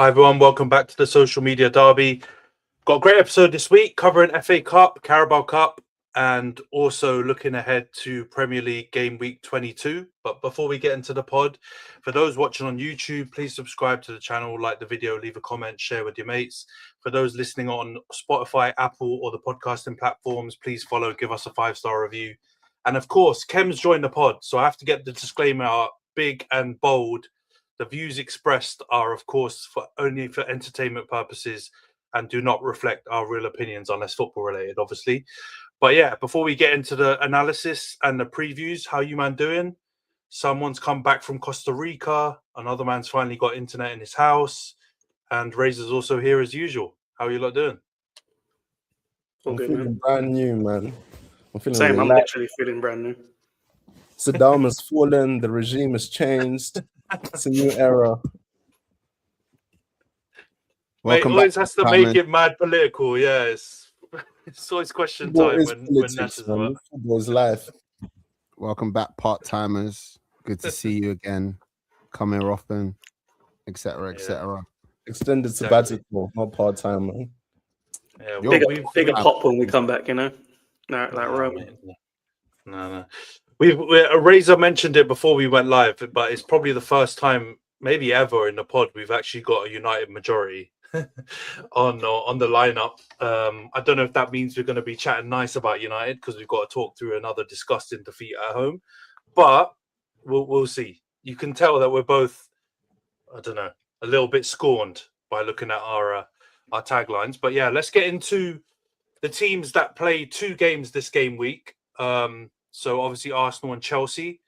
Hi everyone, welcome back to the Social Media Derby. Got a great episode this week covering FA Cup, Carabao Cup, and also looking ahead to Premier League game week 22. But before we get into the pod, for those watching on YouTube, please subscribe to the channel, like the video, leave a comment, share with your mates. For those listening on Spotify, Apple, or the podcasting platforms, please follow, give us a 5-star review. And of course, Khem's joined the pod, so I have to get the disclaimer out big and bold. The views expressed are, of course, only for entertainment purposes and do not reflect our real opinions unless football related, obviously. But yeah, before we get into the analysis and the previews, how you man doing? Someone's come back from Costa Rica. Another man's finally got internet in his house. And Razor's also here as usual. How are you lot doing? I'm feeling brand new, man. I'm feeling Same, relaxed. I'm literally feeling brand new. Saddam has fallen. The regime has changed. It's a new era. Mate, always has to make it mad political. Yeah, it's always question time when Nash is about. Football's life. Welcome back, part-timers. Good to see you again. Come here often, etc., etc. Extended sabbatical, not part-time, man. Yeah, bigger pop when we come back, you know? Like Roman. No. Razor mentioned it before we went live, but it's probably the first time, maybe ever, in the pod we've actually got a United majority on the lineup. I don't know if that means we're going to be chatting nice about United because we've got to talk through another disgusting defeat at home, but we'll see. You can tell that we're both, I don't know, a little bit scorned by looking at our taglines. But yeah, let's get into the teams that play 2 games this game week. So obviously Arsenal and Chelsea.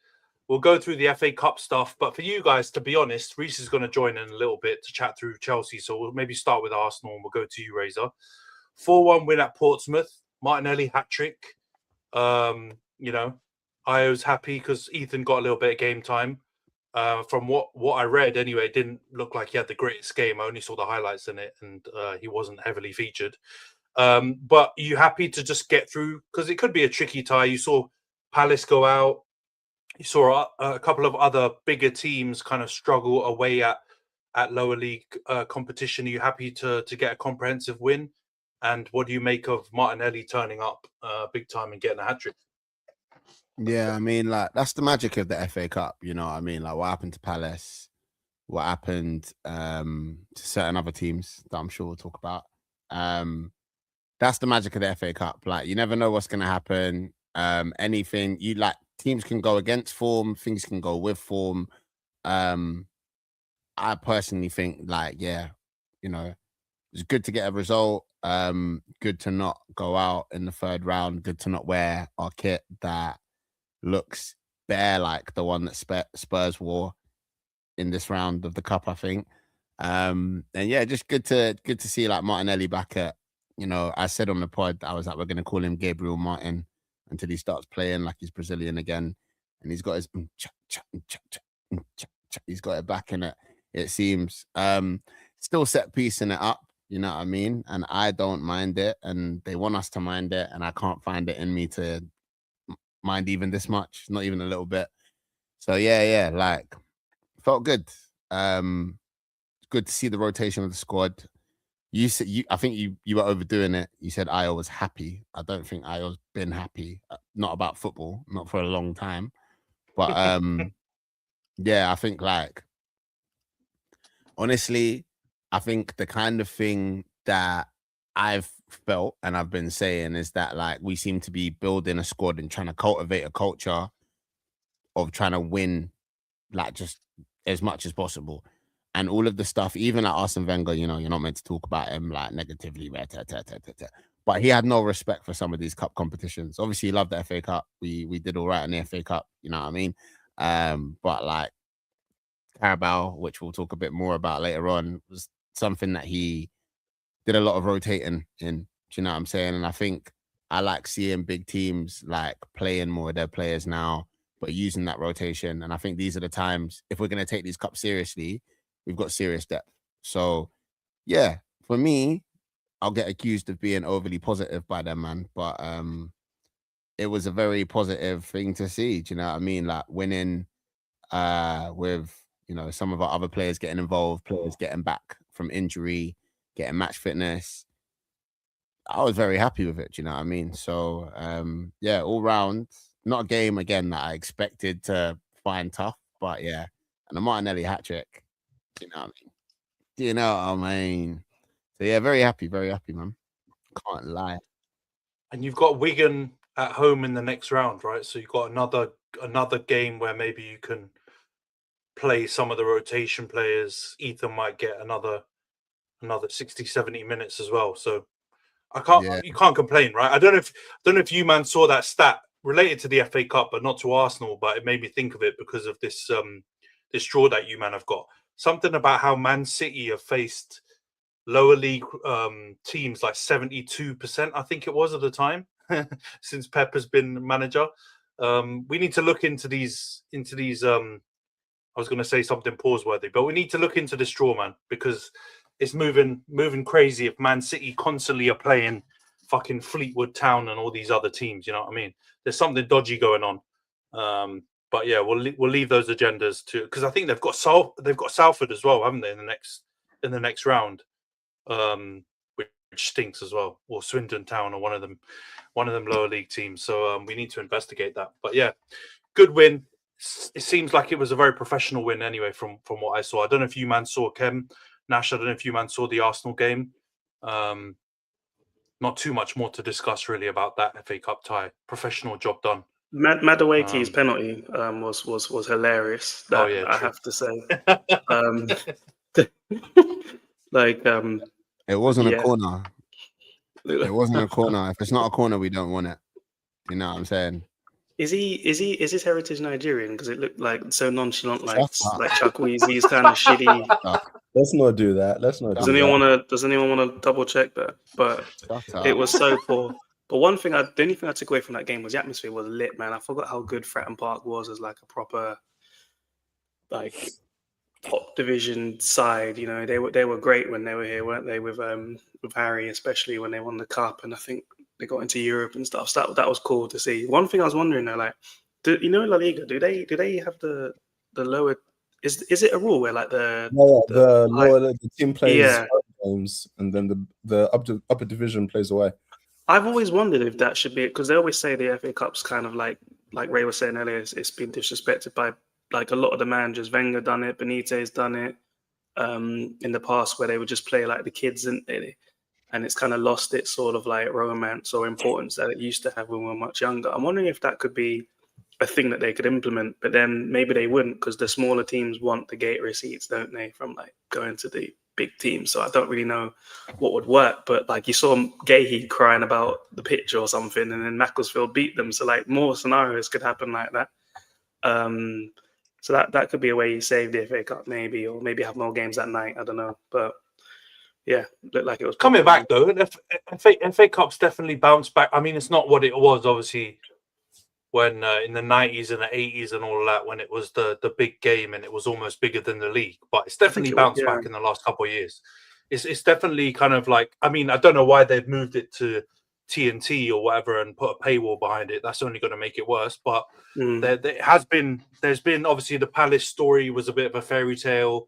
We'll go through the FA Cup stuff, but for you guys, to be honest, Rhys is going to join in a little bit to chat through Chelsea. So we'll maybe start with Arsenal and we'll go to you, Razor. 4-1 win at Portsmouth. Martinelli hat-trick. I was happy because Ethan got a little bit of game time. From what I read anyway, it didn't look like he had the greatest game. I only saw the highlights in it and he wasn't heavily featured. But are you happy to just get through? Because it could be a tricky tie. You saw Palace go out. You saw a couple of other bigger teams kind of struggle away at lower league competition. Are you happy to get a comprehensive win? And what do you make of Martinelli turning up big time and getting a hat-trick? Yeah, I mean, like, that's the magic of the FA Cup. You know what I mean? Like, what happened to Palace? What happened to certain other teams that I'm sure we'll talk about? That's the magic of the FA Cup. Like, you never know what's going to happen. Anything you like, teams can go against form, things can go with form. I personally think, like, it's good to get a result. Good to not go out in the 3rd round. Good to not wear our kit that looks bare like the one that Spurs wore in this round of the cup, I think. And yeah, just good to see like Martinelli back at. I said on the pod, I was like, we're going to call him Gabriel Martin until he starts playing like he's Brazilian again. And he's got his, he's got it back in it, it seems. Still set piecing it up, you know what I mean? And I don't mind it. And they want us to mind it. And I can't find it in me to mind even this much, not even a little bit. So yeah, like, felt good. Good to see the rotation of the squad. You said I think you were overdoing it. You said Ayo was happy. I don't think Ayo's been happy. Not about football, not for a long time. But yeah, I think, like, honestly, I think the kind of thing that I've felt and I've been saying is that, like, we seem to be building a squad and trying to cultivate a culture of trying to win, like, just as much as possible. And all of the stuff, even like Arsene Wenger, you're not meant to talk about him like negatively, but he had no respect for some of these cup competitions. Obviously, he loved the FA Cup. We did all right in the FA Cup, you know what I mean? But like Carabao, which we'll talk a bit more about later on, was something that he did a lot of rotating in. Do you know what I'm saying? And I think I like seeing big teams like playing more of their players now, but using that rotation. And I think these are the times, if we're going to take these cups seriously, we've got serious depth. So, yeah, for me, I'll get accused of being overly positive by them, man. But it was a very positive thing to see. Do you know what I mean? Like winning with, some of our other players getting involved, players getting back from injury, getting match fitness. I was very happy with it. Do you know what I mean? So yeah, all round, not a game again that I expected to find tough, but yeah, and a Martinelli hat trick. Do you know what I mean? Do you know what I mean? So yeah, very happy, man. Can't lie. And you've got Wigan at home in the next round, right? So you've got another game where maybe you can play some of the rotation players. Ethan might get another 60, 70 minutes as well. So you can't complain, right? I don't know if you man saw that stat related to the FA Cup, but not to Arsenal, but it made me think of it because of this this draw that you man have got. Something about how Man City have faced lower league teams like 72%, I think it was at the time, since Pep has been manager. We need to look into these I was going to say something pause-worthy, but we need to look into this draw, man, because it's moving crazy if Man City constantly are playing fucking Fleetwood Town and all these other teams. You know what I mean? There's something dodgy going on. But yeah, we'll leave those agendas to, because I think they've got Salford as well, haven't they? In the next round, which stinks as well, or Swindon Town, or one of them lower league teams. So we need to investigate that. But yeah, good win. It seems like it was a very professional win anyway, from what I saw. I don't know if you man saw Khem, Nash. I don't know if you man saw the Arsenal game. Not too much more to discuss really about that FA Cup tie. Professional job done. Madueke's penalty was hilarious. That, I have to say. It wasn't a corner. It wasn't a corner. If it's not a corner, we don't want it. You know what I'm saying? Is his heritage Nigerian? Because it looked like so nonchalant, like Chuckweezy's kind of shitty. Let's not do that. Does anyone want to double check that? But it was so poor. But the only thing I took away from that game was the atmosphere was lit, man. I forgot how good Fratton Park was as like a proper, like, top division side. You know, they were great when they were here, weren't they? With Harry, especially when they won the cup, and I think they got into Europe and stuff. So that was cool to see. One thing I was wondering though, like, La Liga, do they have the lower? Is it a rule where like the team plays games and then the upper division plays away? I've always wondered if that should be it, because they always say the FA Cup's kind of like Ray was saying earlier, it's been disrespected by like a lot of the managers. Wenger done it, Benitez done it in the past, where they would just play like the kids, and it's kind of lost its sort of like romance or importance that it used to have when we were much younger. I'm wondering if that could be a thing that they could implement, but then maybe they wouldn't, because the smaller teams want the gate receipts, don't they, from like going to the big teams. So I don't really know what would work, but like you saw Gahey crying about the pitch or something, and then Macclesfield beat them. So like more scenarios could happen like that. So that could be a way you save the FA Cup, maybe, or maybe have more games at night. I don't know, but yeah, looked like it was coming back though. FA Cup's definitely bounced back. I mean, it's not what it was, obviously, when in the 90s and the 80s and all of that, when it was the big game and it was almost bigger than the league. But it's definitely bounced back in the last couple of years. It's definitely kind of like, I mean, I don't know why they've moved it to TNT or whatever and put a paywall behind it. That's only going to make it worse. But there's been obviously the Palace story was a bit of a fairy tale.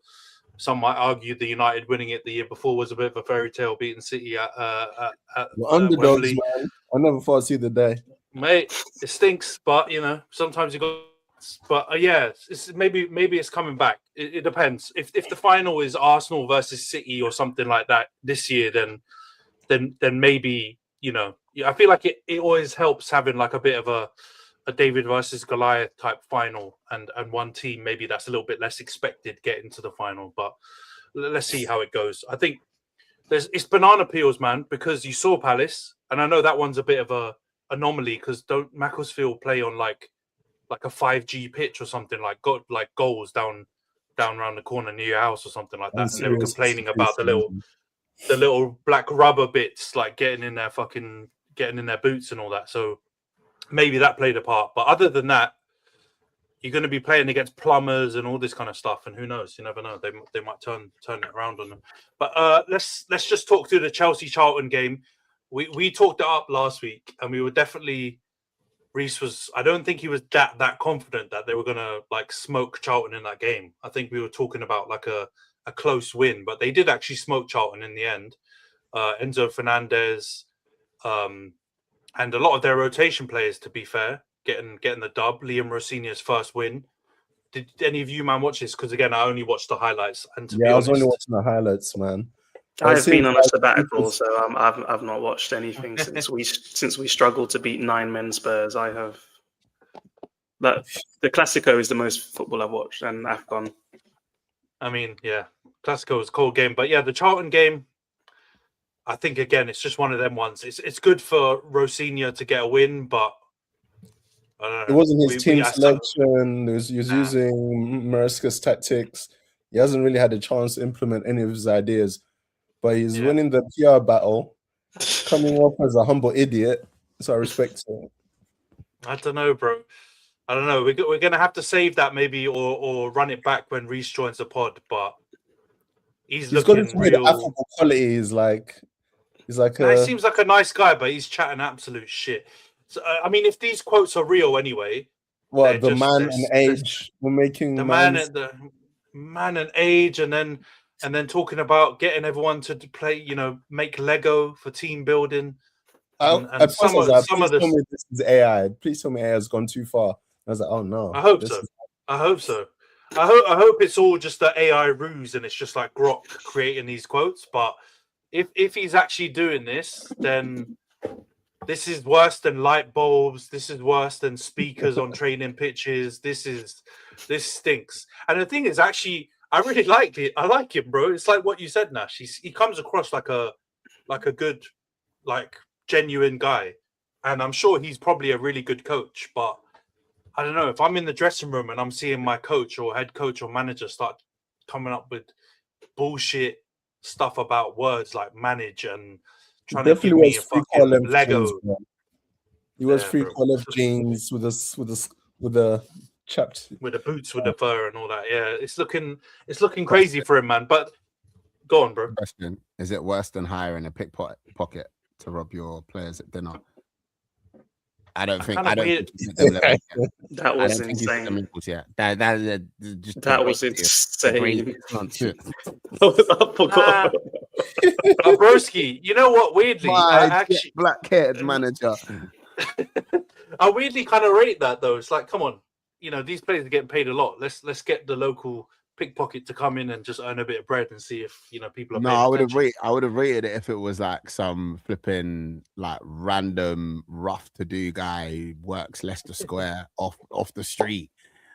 Some might argue the United winning it the year before was a bit of a fairy tale, beating City at underdogs, Wembley. man. I never thought I'd see the day. Mate, it stinks, but you know, sometimes you go. But yeah, maybe it's coming back. It depends. If the final is Arsenal versus City or something like that this year, then maybe, you know, I feel like it always helps having like a bit of a David versus Goliath type final, and one team maybe that's a little bit less expected getting to the final. But let's see how it goes. I think it's banana peels, man, because you saw Palace, and I know that one's a bit of a anomaly, because don't Macclesfield play on like a 5G pitch or something, like got like goals down around the corner near your house or something like that, and they were complaining about the little black rubber bits like getting in their boots and all that. So maybe that played a part, but other than that, you're going to be playing against plumbers and all this kind of stuff, and who knows? You never know. They might turn it around on them. But let's just talk through the Chelsea-Charlton game. We talked it up last week, and we were definitely, Rhys was, I don't think he was that confident that they were going to like smoke Charlton in that game. I think we were talking about like a a close win, but they did actually smoke Charlton in the end. Enzo Fernandez, and a lot of their rotation players, to be fair, getting the dub. Liam Rosinia's first win. Did any of you, man, watch this? Because again, I only watched the highlights. And to be honest, I was only watching the highlights, man. I've been on a sabbatical, so I've not watched anything since we struggled to beat 9 men Spurs. I have. That the Clasico is the most football I've watched, and AFCON. I mean, yeah, Clasico was a cold game, but yeah, the Charlton game, I think again, it's just one of them ones. It's good for Rosinia to get a win, but I don't know. It wasn't his team selection. He was using Maresca's tactics. He hasn't really had a chance to implement any of his ideas, but he's winning the PR battle, coming off as a humble idiot. So I respect him. I don't know, bro. I don't know. We're gonna have to save that maybe, or run it back when Rhys joins the pod. But he's looking got real affable quality. He's like he seems like a nice guy, but he's chatting absolute shit. So I mean, if these quotes are real anyway, what the man and age we're making the man and age, and then talking about getting everyone to play, make Lego for team building. And some of this is AI. Please tell me AI has gone too far. I was like, oh no. I hope so. I hope it's all just the AI ruse and it's just like Grok creating these quotes. But if he's actually doing this, then this is worse than light bulbs. This is worse than speakers on training pitches. This stinks. And the thing is, actually, I really like it. I like him, bro. It's like what you said, Nash. He comes across like a good, like genuine guy, and I'm sure he's probably a really good coach. But I don't know, if I'm in the dressing room and I'm seeing my coach or head coach or manager start coming up with bullshit stuff about words like manage and trying to give me a fucking Lego. Jeans, he was free left jeans with the chapped with the boots with the fur and all that. Yeah, it's looking crazy for him, man. But go on, bro. Question: is it worse than hiring a pickpocket to rob your players at dinner? I don't think that was insane. That was insane. I forgot. Broski, you know what? Weirdly, I actually black-haired manager. I weirdly kind of rate that though. It's like, come on, these players are getting paid a lot. Let's get the local pickpocket to come in and just earn a bit of bread and see if people are. No, I would have rated it if it was like some flipping like random rough to do guy who works Leicester Square off the street,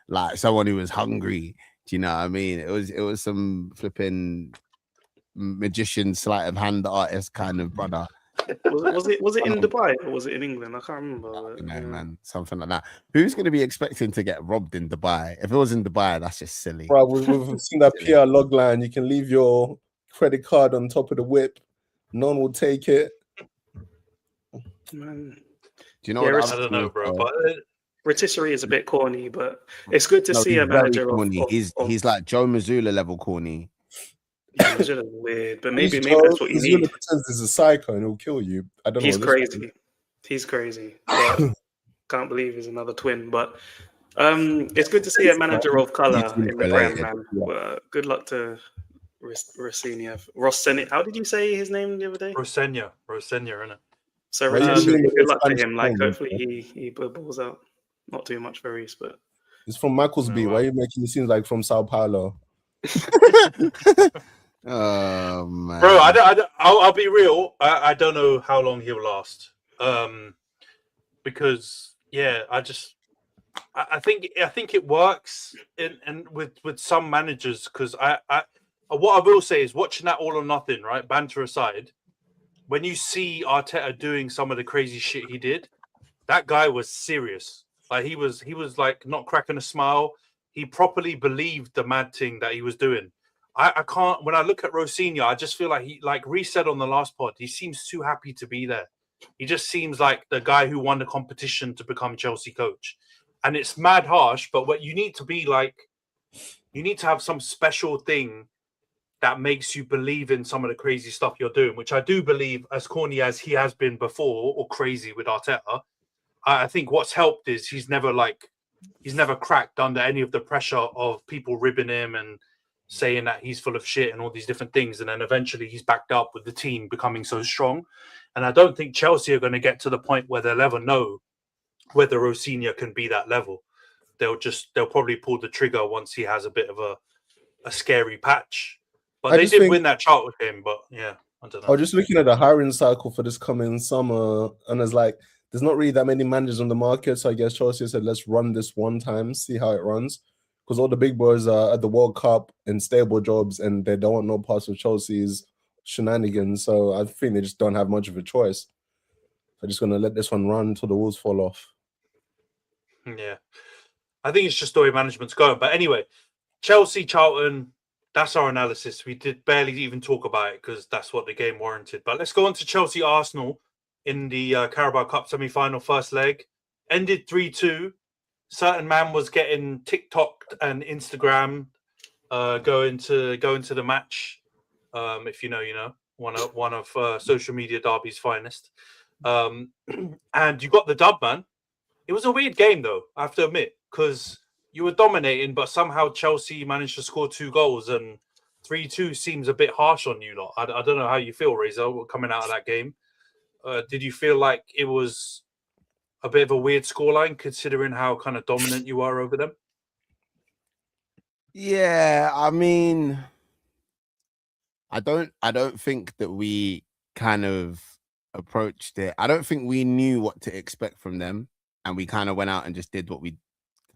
like someone who was hungry. Do you know what I mean? It was some flipping magician sleight of hand artist kind of brother. Was it in Dubai or was it in England? I can't remember. No, man, something like that. Who's going to be expecting to get robbed in Dubai? If it was in Dubai, that's just silly. Bro, we've seen that PR log line. You can leave your credit card on top of the whip. No one will take it. Man. Do you know what? I don't know, bro. But rotisserie is a bit corny, but it's good to see a manager. He's like Joe Mazzulla level corny. He's weird, but maybe that's what you need. Pretends he's a psycho and he'll kill you. I don't know. He's crazy. But can't believe he's another twin. But it's good to see a manager of colour in the Prem, man. Good luck to Rosenia. How did you say his name the other day? Rosenia, isn't it? So good luck to him. Like, hopefully he balls out. Not too much for Rhys, but it's from Macclesby. Why are you making it seem like from Sao Paulo? Oh man, bro, I'll be real. I don't know how long he'll last. Because I think it works and with some managers. Because what I will say is, watching that All or Nothing, right? Banter aside, when you see Arteta doing some of the crazy shit he did, that guy was serious. Like he was like not cracking a smile. He properly believed the mad thing that he was doing. I can't. When I look at Rosinia, I just feel like he, like Rhys said on the last pod, he seems too happy to be there. He just seems like the guy who won the competition to become Chelsea coach. And it's mad harsh, but what you need to be like, you need to have some special thing that makes you believe in some of the crazy stuff you're doing, which I do believe, as corny as he has been before or crazy with Arteta. I think what's helped is he's never cracked under any of the pressure of people ribbing him and saying that he's full of shit and all these different things, and then eventually he's backed up with the team becoming so strong. And I don't think Chelsea are going to get to the point where they'll ever know whether Rosignol can be that level. They'll probably pull the trigger once he has a bit of a scary patch. But they did win that chart with him. But yeah, I don't know. I was just looking at the hiring cycle for this coming summer, and there's not really that many managers on the market. So I guess Chelsea said, let's run this one time, see how it runs. Because all the big boys are at the World Cup in stable jobs, and they don't want no parts of Chelsea's shenanigans. So I think they just don't have much of a choice. They're just going to let this one run until the wheels fall off. Yeah. I think it's just the way management's going. But anyway, Chelsea, Charlton, that's our analysis. We did barely even talk about it because that's what the game warranted. But let's go on to Chelsea, Arsenal in the Carabao Cup semi-final first leg. Ended 3-2. Certain man was getting TikToked and Instagram going to the match. If you know, one of social media derby's finest. And you got the dub, man. It was a weird game, though, I have to admit, because you were dominating, but somehow Chelsea managed to score 2 goals, and 3-2 seems a bit harsh on you lot. I don't know how you feel, Reza, coming out of that game. Did you feel like it was a bit of a weird scoreline, considering how kind of dominant you are over them? Yeah, I mean, I don't think that we kind of approached it. I don't think we knew what to expect from them, and we kind of went out and just did what we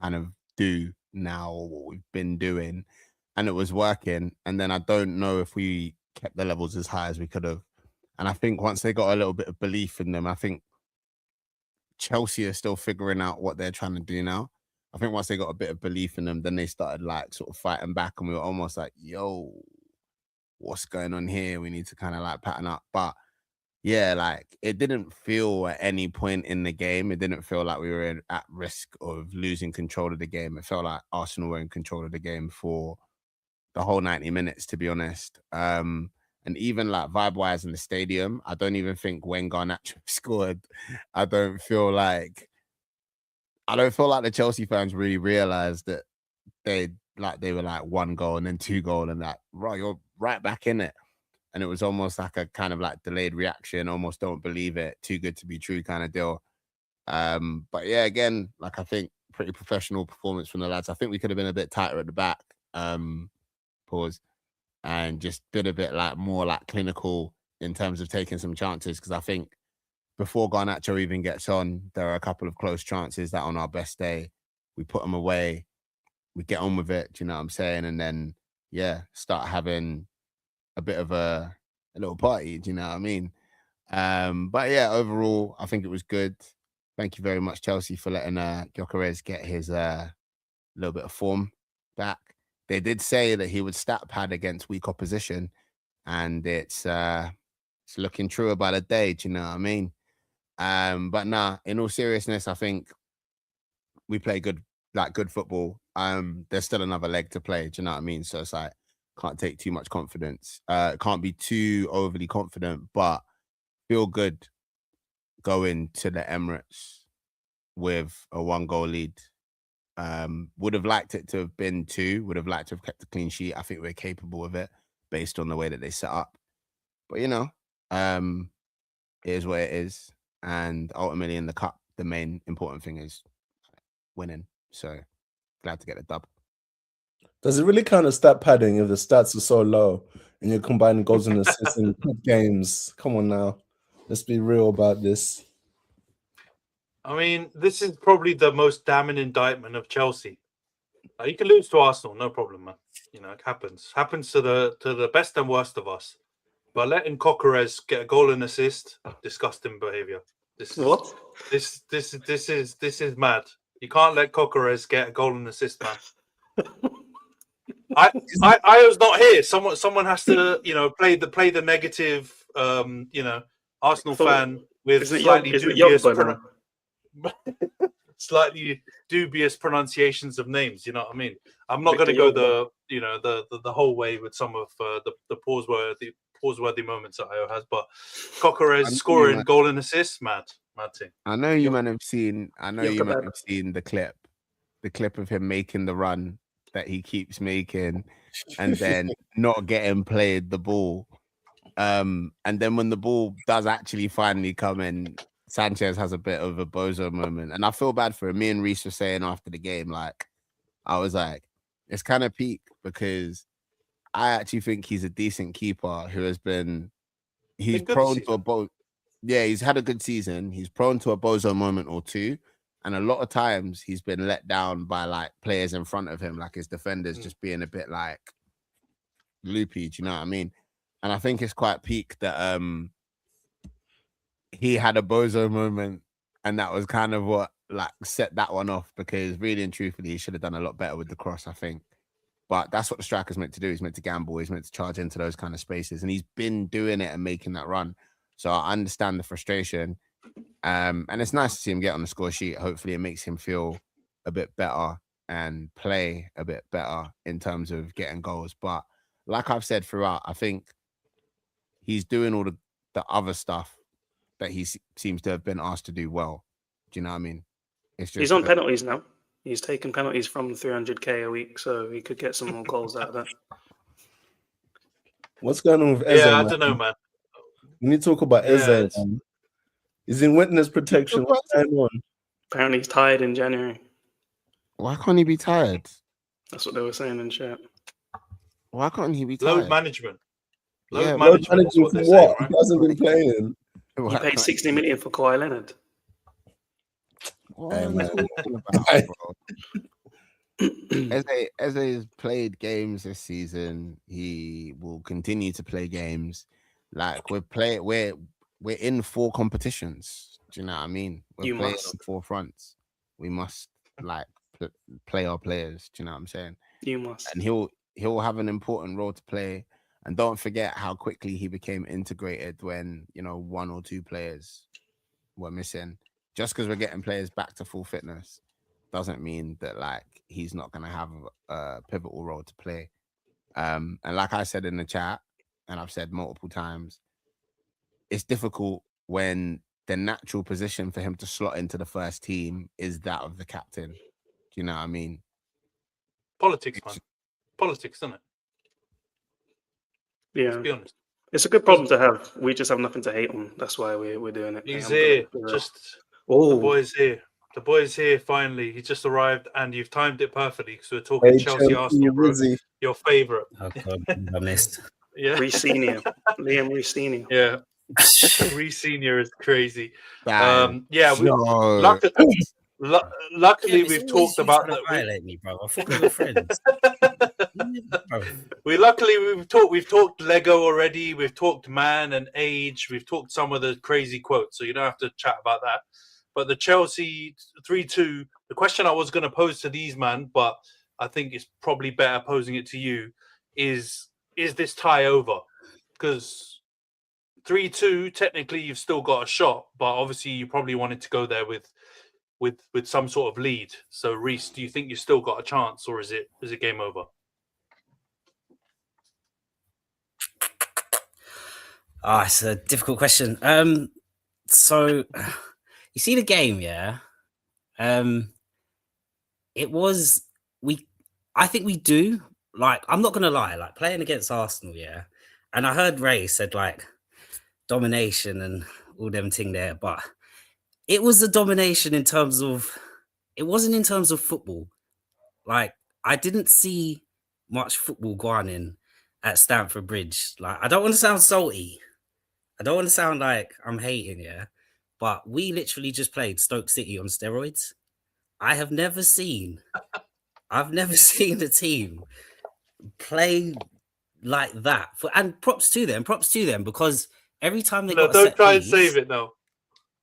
kind of do now, or what we've been doing, and it was working. And then I don't know if we kept the levels as high as we could have. And I think once they got a little bit of belief in them, I think Chelsea are still figuring out what they're trying to do now. I think once they got a bit of belief in them, then they started like sort of fighting back, and we were almost like, yo, what's going on here? We need to kind of like pattern up. But yeah, like it didn't feel at any point in the game, it didn't feel like we were at risk of losing control of the game. It felt like Arsenal were in control of the game for the whole 90 minutes, to be honest. And even like vibe-wise in the stadium, I don't even think when Garnacho scored, I don't feel like the Chelsea fans really realized that they were like 1 goal and then 2 goal and that, right, you're right back in it. And it was almost like a kind of like delayed reaction, almost don't believe it, too good to be true kind of deal. But yeah, again, like I think pretty professional performance from the lads. I think we could have been a bit tighter at the back, and just been a bit like more like clinical in terms of taking some chances. Because I think before Garnacho even gets on, there are a couple of close chances that on our best day, we put them away, we get on with it, do you know what I'm saying? And then, yeah, start having a bit of a little party, do you know what I mean? But yeah, overall, I think it was good. Thank you very much, Chelsea, for letting Gyökeres get his little bit of form back. They did say that he would stat pad against weak opposition, and it's looking truer by the day, do you know what I mean? But nah, in all seriousness, I think we play good football. There's still another leg to play, do you know what I mean? So it's like, can't take too much confidence. Can't be too overly confident, but feel good going to the Emirates with a 1-goal lead. Would have liked it to have been 2, would have liked to have kept the clean sheet. I think we're capable of it based on the way that they set up. But, you know, it is what it is. And ultimately in the cup, the main important thing is winning. So glad to get the dub. Does it really kind of stat padding if the stats are so low and you're combining goals and assists in games? Come on now. Let's be real about this. I mean, this is probably the most damning indictment of Chelsea. You can lose to Arsenal, no problem, man. You know, it happens. Happens to the best and worst of us. But letting Gyökeres get a goal and assist, disgusting behaviour. This is mad. You can't let Gyökeres get a goal and assist, man. I was not here. Someone has to, you know, play the negative, you know, Arsenal fan with slightly dubious pronunciations of names. You know what I mean? I'm not going to go the whole way with some of the pause-worthy moments that Io has, but Gyökeres scoring goal and assist, mad thing. I know you might have seen the clip of him making the run that he keeps making and then not getting played the ball. And then when the ball does actually finally come in, Sanchez has a bit of a bozo moment. And I feel bad for him. Me and Rhys were saying after the game, like, I was like, it's kind of peak because I actually think he's a decent keeper who has he's prone to a bozo. Yeah, he's had a good season. He's prone to a bozo moment or two. And a lot of times he's been let down by like players in front of him, like his defenders just being a bit like loopy. Do you know what I mean? And I think it's quite peak that he had a bozo moment, and that was kind of what like set that one off, because really and truthfully, he should have done a lot better with the cross, I think. But that's what the striker's meant to do. He's meant to gamble. He's meant to charge into those kind of spaces, and he's been doing it and making that run. So I understand the frustration. And it's nice to see him get on the score sheet. Hopefully it makes him feel a bit better and play a bit better in terms of getting goals. But like I've said throughout, I think he's doing all the other stuff that he seems to have been asked to do well. Do you know what I mean? It's just he's on penalties now. He's taking penalties from 300k a week, so he could get some more goals out of that. What's going on with Eze? Yeah, I don't know, man. We need to talk about Eze. Yeah, He's in witness protection. What's going on? Apparently he's tired in January. Why can't he be tired? That's what they were saying in chat. Why can't he be tired? Load management. Yeah, Load management is management what for they're what? saying, He hasn't been playing. He paid 60 million for Kawhi Leonard. What are you talking about, bro? Eze has played games this season. He will continue to play games. Like we're in 4 competitions. Do you know what I mean? We're playing on 4 fronts. We must like play our players. Do you know what I'm saying? You must. And he'll have an important role to play. And don't forget how quickly he became integrated when 1 or 2 players were missing. Just because we're getting players back to full fitness doesn't mean that like he's not going to have a pivotal role to play. And like I said in the chat, and I've said multiple times, it's difficult when the natural position for him to slot into the first team is that of the captain. Do you know what I mean? Politics, man. Politics, isn't it? Yeah. Let's be honest. It's a good problem to have. We just have nothing to hate on. That's why we're doing it. He's here. The boy's here. The boy's here finally. He just arrived, and you've timed it perfectly because we're talking Chelsea Arsenal, bro. Your favourite. Oh God, I missed. Yeah. Rhys Senior. Liam Rhys Senior. Yeah. Rhys Senior is crazy. Yeah. Luckily we've talked about that. Violate me, bro. I thought we were friends. We've talked Lego already. We've talked man and age. We've talked some of the crazy quotes, so you don't have to chat about that. But the Chelsea 3-2, the question I was going to pose to these man, but I think it's probably better posing it to you, is this tie over? Because 3-2, technically you've still got a shot, but obviously you probably wanted to go there with some sort of lead. So Rhys, do you think you still got a chance, or is it game over? It's a difficult question. So you see the game, yeah. I think we do. Like, I'm not gonna lie, like playing against Arsenal, yeah. And I heard Ray said like domination and all them thing there, but it was a domination in terms of, it wasn't in terms of football. Like, I didn't see much football going in at Stamford Bridge. Like, I don't want to sound salty. I don't want to sound like I'm hating, yeah. But we literally just played Stoke City on steroids. I've never seen a team play like that. And props to them, because every time they got a don't set try piece, and save it now.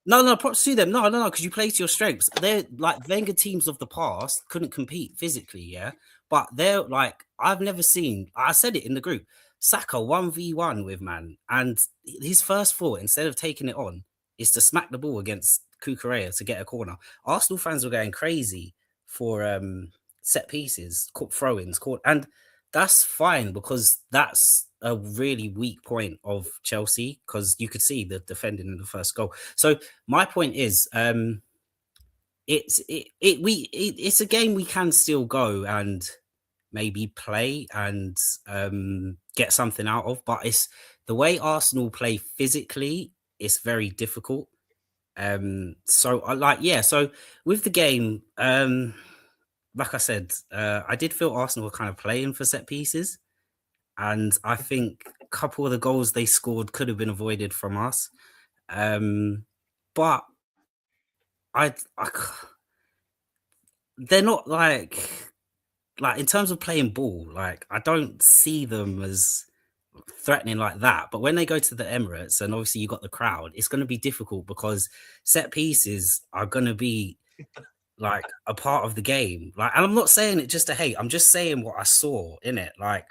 No, props to them. No, because you play to your strengths. They're like Wenger teams of the past couldn't compete physically, yeah. But they're like, I've never seen, I said it in the group, Saka 1v1 with man, and his first thought, instead of taking it on, is to smack the ball against Cucurella to get a corner. Arsenal fans were going crazy for set pieces, throw-ins, and that's fine because that's a really weak point of Chelsea, because you could see the defending in the first goal. So my point is, it's a game we can still go and maybe play and get something out of. But it's the way Arsenal play physically, it's very difficult. So with the game, like I said, I did feel Arsenal were kind of playing for set pieces, and I think a couple of the goals they scored could have been avoided from us. But they're not like in terms of playing ball, like I don't see them as threatening like that. But when they go to the Emirates and obviously you got the crowd, it's going to be difficult because set pieces are going to be like a part of the game. Like, and I'm not saying it just to hate. I'm just saying what I saw in it. Like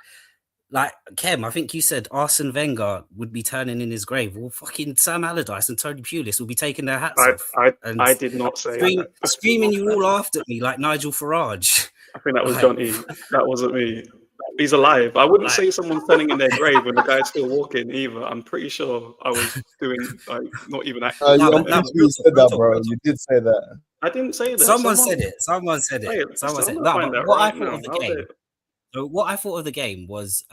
Khem, I think you said Arsene Wenger would be turning in his grave. Well, fucking Sam Allardyce and Tony Pulis will be taking their hats off. I did not say that. Screaming you all after me like Nigel Farage. I think that was Johnny. That wasn't me. He's alive. I wouldn't say someone's turning in their grave when the guy's still walking either. I'm pretty sure I was doing not even acting. You said that, bro. You did say that. I didn't say that. Someone said it. Someone said it. No, what I thought of the game. So what I thought of the game was,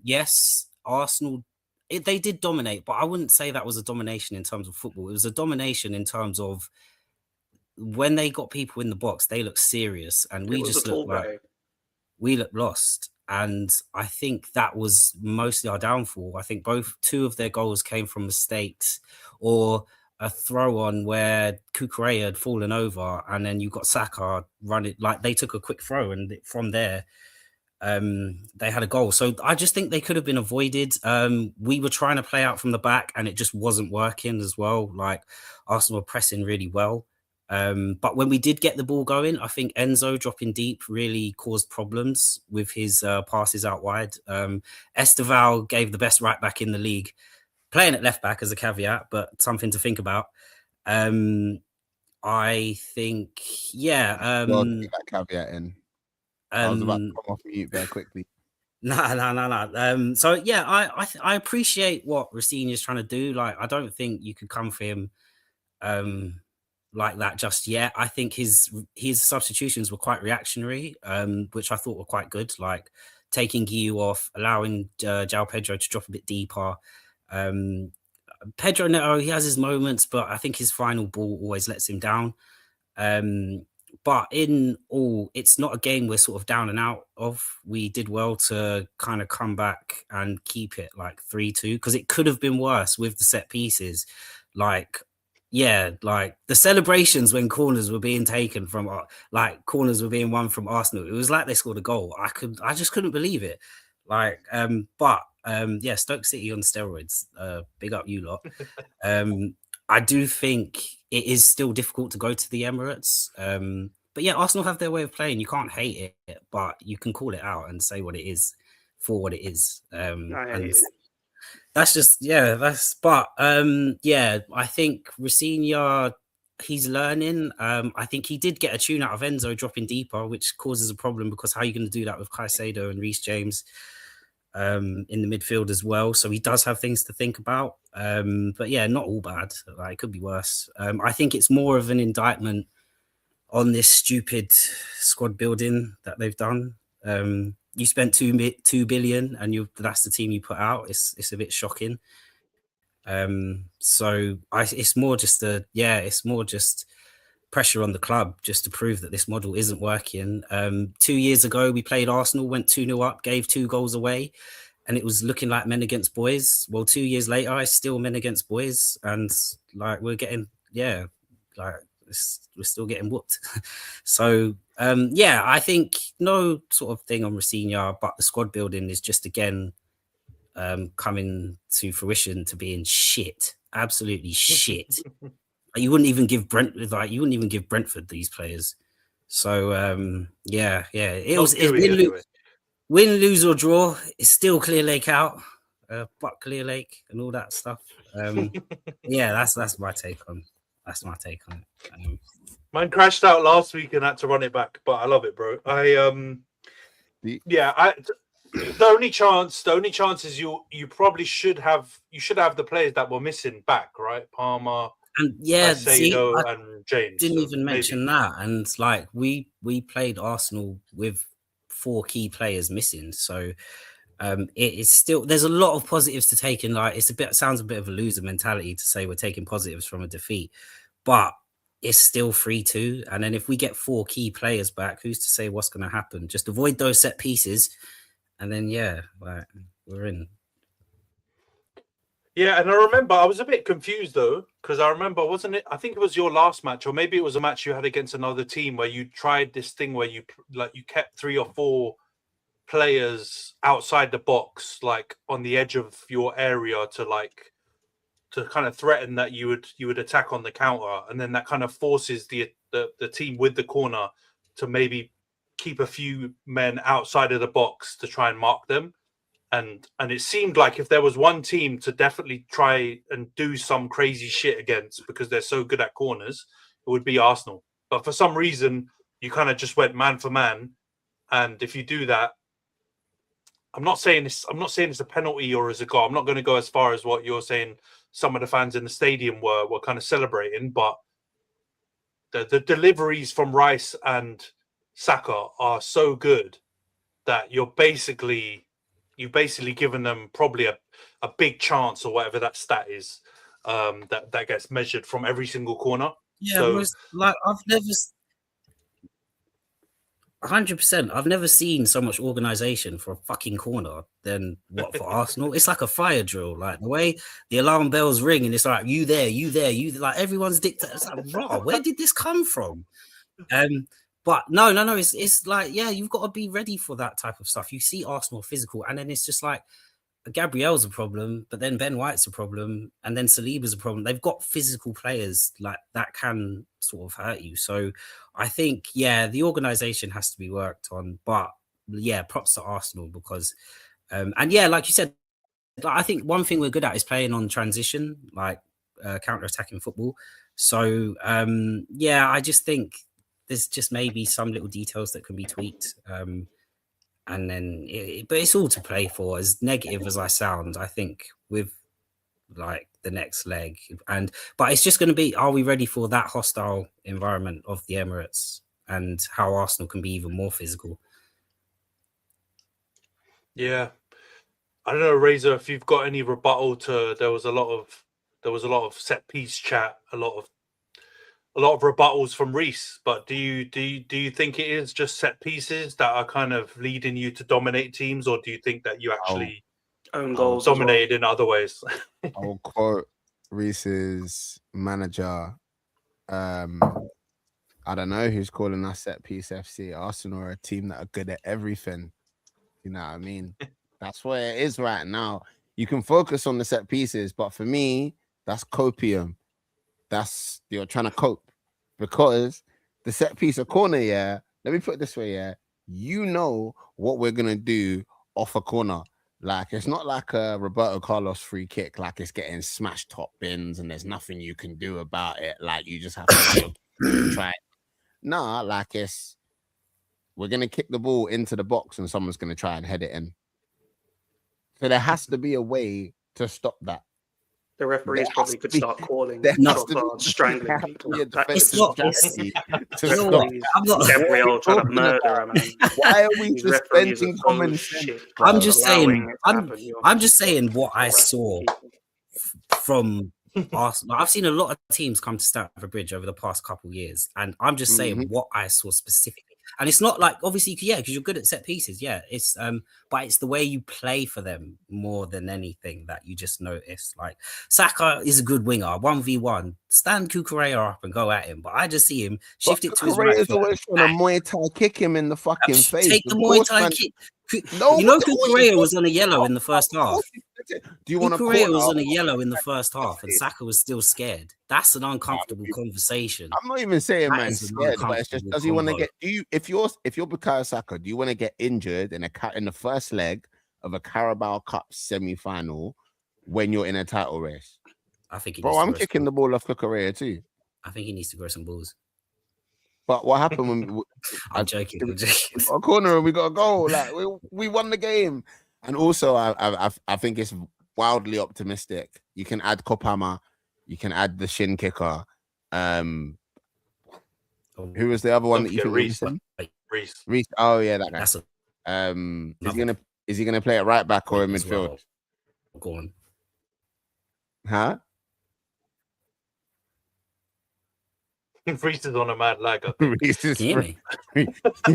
yes, Arsenal, they did dominate, but I wouldn't say that was a domination in terms of football. It was a domination in terms of when they got people in the box, they looked serious, and we just looked like we looked lost. And I think that was mostly our downfall. I think two of their goals came from mistakes or a throw on where Cucurella had fallen over, and then you got Saka running, like they took a quick throw, and from there, they had a goal. So I just think they could have been avoided. We were trying to play out from the back and it just wasn't working as well. Like Arsenal were pressing really well. But when we did get the ball going, I think Enzo dropping deep really caused problems with his passes out wide. Esteval gave the best right back in the league, playing at left back as a caveat, but something to think about. I think, well, get that caveat in. I was about to come off mute very quickly. No. So yeah, I appreciate what Racine is trying to do. Like, I don't think you could come for him like that just yet. I think his substitutions were quite reactionary, which I thought were quite good. Like taking Guiu off, allowing João Pedro to drop a bit deeper. Pedro Neto, he has his moments, but I think his final ball always lets him down. But in all, it's not a game we're sort of down and out of. We did well to kind of come back and keep it like 3-2, because it could have been worse with the set pieces. Like the celebrations when corners were being taken from, corners were being won from Arsenal. It was like they scored a goal. I just couldn't believe it. Stoke City on steroids. Big up you lot. I do think it is still difficult to go to the Emirates. But yeah, Arsenal have their way of playing. You can't hate it, but you can call it out and say what it is for what it is. That's just, I think Racine, he's learning. I think he did get a tune out of Enzo dropping deeper, which causes a problem because how are you going to do that with Caicedo and Rhys James in the midfield as well? So he does have things to think about. But yeah, not all bad. Like, it could be worse. I think it's more of an indictment on this stupid squad building that they've done. You spent 2 billion and that's the team you put out. It's a bit shocking. It's more just pressure on the club just to prove that this model isn't working. 2 years ago, we played Arsenal, went 2-0 up, gave 2 goals away, and it was looking like men against boys. Well, 2 years later, it's still men against boys, and we're getting, we're still getting whooped. So, I think no sort of thing on Racine, but the squad building is just, again, coming to fruition to being shit. Absolutely shit. You wouldn't even give Brentford these players. So, it's win, lose or draw. It's still Clear Lake out. But Clear Lake and all that stuff. That's my take on. That's my take on it. Mine crashed out last week and had to run it back, but I love it, bro. The only chance is you probably should have the players that were missing back, right? Palmer and and James. Didn't even mention that. And we played Arsenal with 4 key players missing. So it is still, there's a lot of positives to take in. Like, sounds a bit of a loser mentality to say we're taking positives from a defeat, but it's still 3-2. And then if we get 4 key players back, who's to say what's going to happen? Just avoid those set pieces, and then we're in. Yeah, and I remember I was a bit confused though, because I remember, wasn't it? I think it was your last match, or maybe it was a match you had against another team where you tried this thing where you kept 3 or 4 players outside the box, like on the edge of your area, to kind of threaten that you would attack on the counter, and then that kind of forces the team with the corner to maybe keep a few men outside of the box to try and mark them. And it seemed like if there was one team to definitely try and do some crazy shit against, because they're so good at corners, it would be Arsenal. But for some reason, you kind of just went man for man. And if you do that, I'm not saying it's a penalty or as a goal. I'm not going to go as far as what you're saying. Some of the fans in the stadium were kind of celebrating, but the deliveries from Rhys and Saka are so good that you've basically given them probably a big chance, or whatever that stat is, that gets measured from every single corner. Yeah, so, like I've never 100%. I've never seen so much organization for a fucking corner than what for Arsenal. It's like a fire drill. Like the way the alarm bells ring, and it's like you there, like everyone's dictator. It's like, raw. Where did this come from? But no. It's like, yeah, you've got to be ready for that type of stuff. You see Arsenal physical, and then it's just like Gabriel's a problem, but then Ben White's a problem, and then Saliba's a problem. They've got physical players like that can sort of hurt you. So I think, yeah, the organization has to be worked on. But yeah, props to Arsenal because, and yeah, like you said, I think one thing we're good at is playing on transition, like counter-attacking football. So yeah, I just think there's just maybe some little details that can be tweaked. And then, but it's all to play for. As negative as I sound, I think with like the next leg, but it's just going to be: are we ready for that hostile environment of the Emirates, and how Arsenal can be even more physical? Yeah, I don't know, Razor, if you've got any rebuttal to. There was a lot of set piece chat, a lot of rebuttals from Rhys, but do you think it is just set pieces that are kind of leading you to dominate teams, or do you think that you actually own goals dominated in other ways? I'll quote Rhys's manager. I don't know who's calling us set piece FC. Arsenal are a team that are good at everything. You know what I mean? That's what it is right now. You can focus on the set pieces, but for me, that's copium. That's, you're trying to cope, because the set piece of corner, yeah, let me put it this way, yeah, you know what we're gonna do off a corner. Like, it's not like a Roberto Carlos free kick, like it's getting smashed top bins and there's nothing you can do about it. Like, you just have to try. Nah, like we're gonna kick the ball into the box and someone's gonna try and head it in. So there has to be a way to stop that. The referees probably could start calling, strangling people. It's not. Gabriel trying to murder a man. Why are we suspending common sense? I'm just saying. I'm just saying what I saw from Arsenal. I've seen a lot of teams come to Stamford Bridge over the past couple of years, and I'm just saying what I saw specifically. And it's not like, obviously, yeah, because you're good at set pieces, yeah. It's but it's the way you play for them more than anything that you just notice. Like, Saka is a good winger, 1v1. Stand Kukurea up and go at him. But I just see him shift it to his right foot. Always trying to Muay Thai kick him in the fucking face. Take the Muay Thai kick. No, you know Kukurea was on a yellow in the first half. Do you want to? Kukurea was on a yellow in the first half, and Saka was still scared. That's an uncomfortable conversation. I'm not even saying man scared, but it's just, does he want to get? Do you, if you're Bukayo Saka, do you want to get injured in the first leg of a Carabao Cup semi-final when you're in a title race? I think, I'm kicking the ball off Kukurea too. I think he needs to grow some balls. But what happened when I'm joking. A corner and we got a goal. Like, we won the game. And also, I think it's wildly optimistic. You can add Kopama, you can add the shin kicker. Who was the other one that you think? Rhys. Rhys. Oh yeah, that guy. Is he gonna play at right back or in as midfield? well. Go on. Huh? Rhys is on a mad lag. I think. Rhys is Can you hear me?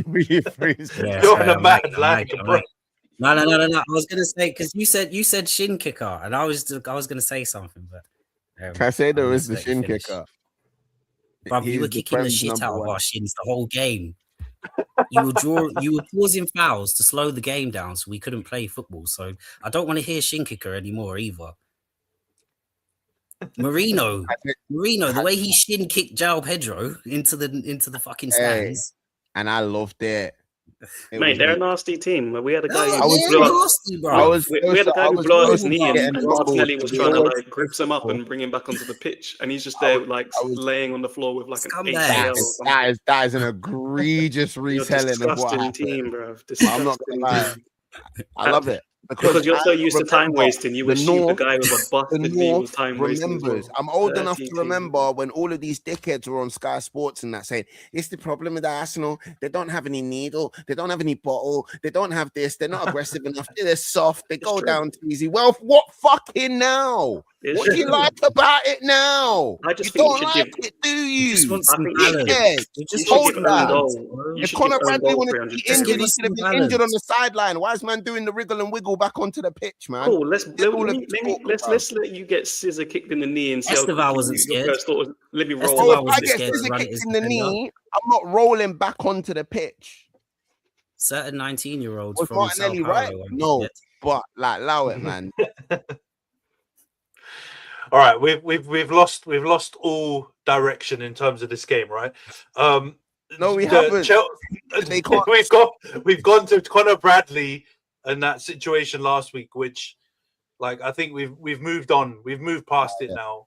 Rhys. Yeah, You're sorry, on a I'm mad lagging, I'm lag, lagging, I'm bro. lagging. No. I was gonna say because you said shin kicker, and I was gonna say something, but Caicedo I'm is the gonna let you shin finish. kicker. Bruv, you were He's the kicking the Prem's shit number out of one. our shins the whole game. You were causing fouls to slow the game down so we couldn't play football. So I don't want to hear shin kicker anymore either. Marino, the way he shin kicked João Pedro into the fucking stands. And I loved it. Mate, they're a nasty team. We had a guy No, who they're nasty, bro. we had a guy who blew out his knee, and getting Martinelli was trying to rumbled. like grip him up and bring him back onto the pitch, and he's just there laying on the floor with like an Scumbag. ACL. That is an egregious retelling of what disgusting happened. team, bro. I'm not gonna lie. I love it. Because you're so used to time wasting, you assume the guy with a the busted knee was North time wasting. remembers. I'm old enough to remember when all of these dickheads were on Sky Sports and that saying, it's the problem with Arsenal. They don't have any needle. They don't have any bottle. They don't have this. They're not aggressive enough. They're soft. They go down too easy. Well, what fucking now? What do you like about it now? I just you think don't like it, do you? Just want some balance. You just hold that. If Conor Bradley wanted to be injured, he us should have some been injured on the sideline. Why is man doing the wriggle and wiggle back onto the pitch, man? Cool. Let's let you get scissor kicked in the knee and see. Esteval wasn't scared. Let me roll. If I get scissor kicked in the knee, I'm not rolling back onto the pitch. Certain 19-year-olds Was from Martinelli Sao Paulo right? No, but like, allow it, man. All right, we've lost all direction in terms of this game, right? No, we haven't. We've gone to Conor Bradley and that situation last week, which, like, I think we've moved on. We've moved past it now.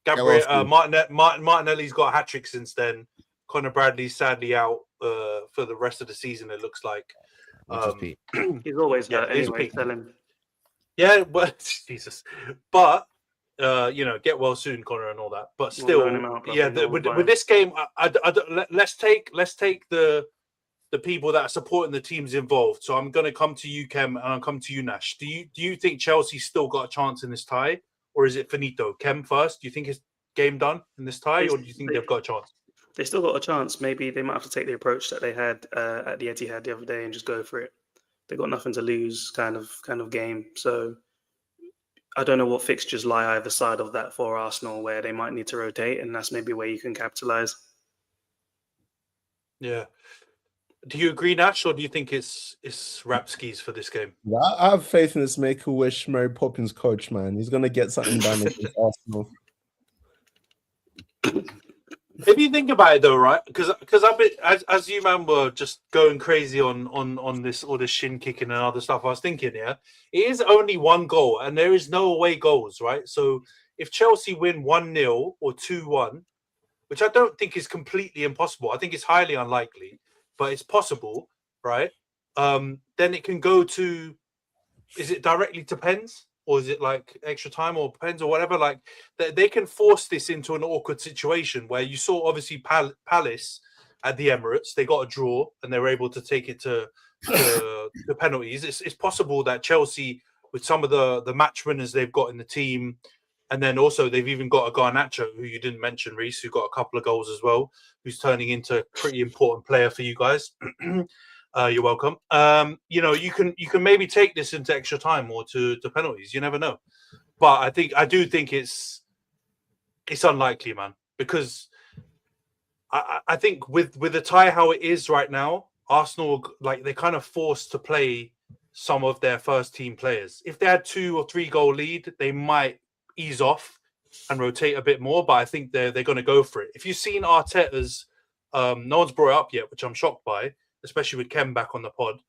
Martinelli's got a hat trick since then. Conor Bradley's sadly out for the rest of the season. It looks like. He's always hurt anyway. Tell him. Yeah, but Jesus, but. Get well soon, Conor, and all that. But still, with this game, let's take the people that are supporting the teams involved. So I'm going to come to you, Khem, and I'll come to you, Nash. Do you think Chelsea still got a chance in this tie, or is it finito? Khem first. Do you think it's game done in this tie, or do you think they've got a chance? They still got a chance. Maybe they might have to take the approach that they had at the Etihad the other day and just go for it. They got nothing to lose, kind of game. So. I don't know what fixtures lie either side of that for Arsenal, where they might need to rotate, and that's maybe where you can capitalize. Yeah. Do you agree, Nash, or do you think it's rap skis for this game? I have faith in this Make-A-Wish Mary Poppins coach, man. He's gonna get something done against Arsenal. If you think about it, though, right? Because I've been, as you man were just going crazy on this all this shin kicking and other stuff. I was thinking, it is only one goal, and there is no away goals, right? So if Chelsea win 1-0 or 2-1, which I don't think is completely impossible, I think it's highly unlikely, but it's possible, right? Then it can go to, is it directly to pens? Or is it like extra time or pens or whatever? Like they can force this into an awkward situation where you saw obviously Palace at the Emirates, they got a draw and they were able to take it to the penalties. It's possible that Chelsea, with some of the match winners they've got in the team, and then also they've even got a Garnacho, who you didn't mention, Rhys, who got a couple of goals as well, who's turning into a pretty important player for you guys. You're welcome. You can maybe take this into extra time or to penalties. You never know. But I do think it's unlikely, man, because I think with the tie how it is right now, Arsenal, like, they're kind of forced to play some of their first team players. If they had 2 or 3 goal lead, they might ease off and rotate a bit more. But I think they're going to go for it. If you've seen Arteta's, no one's brought it up yet, which I'm shocked by, especially with Khem back on the pod,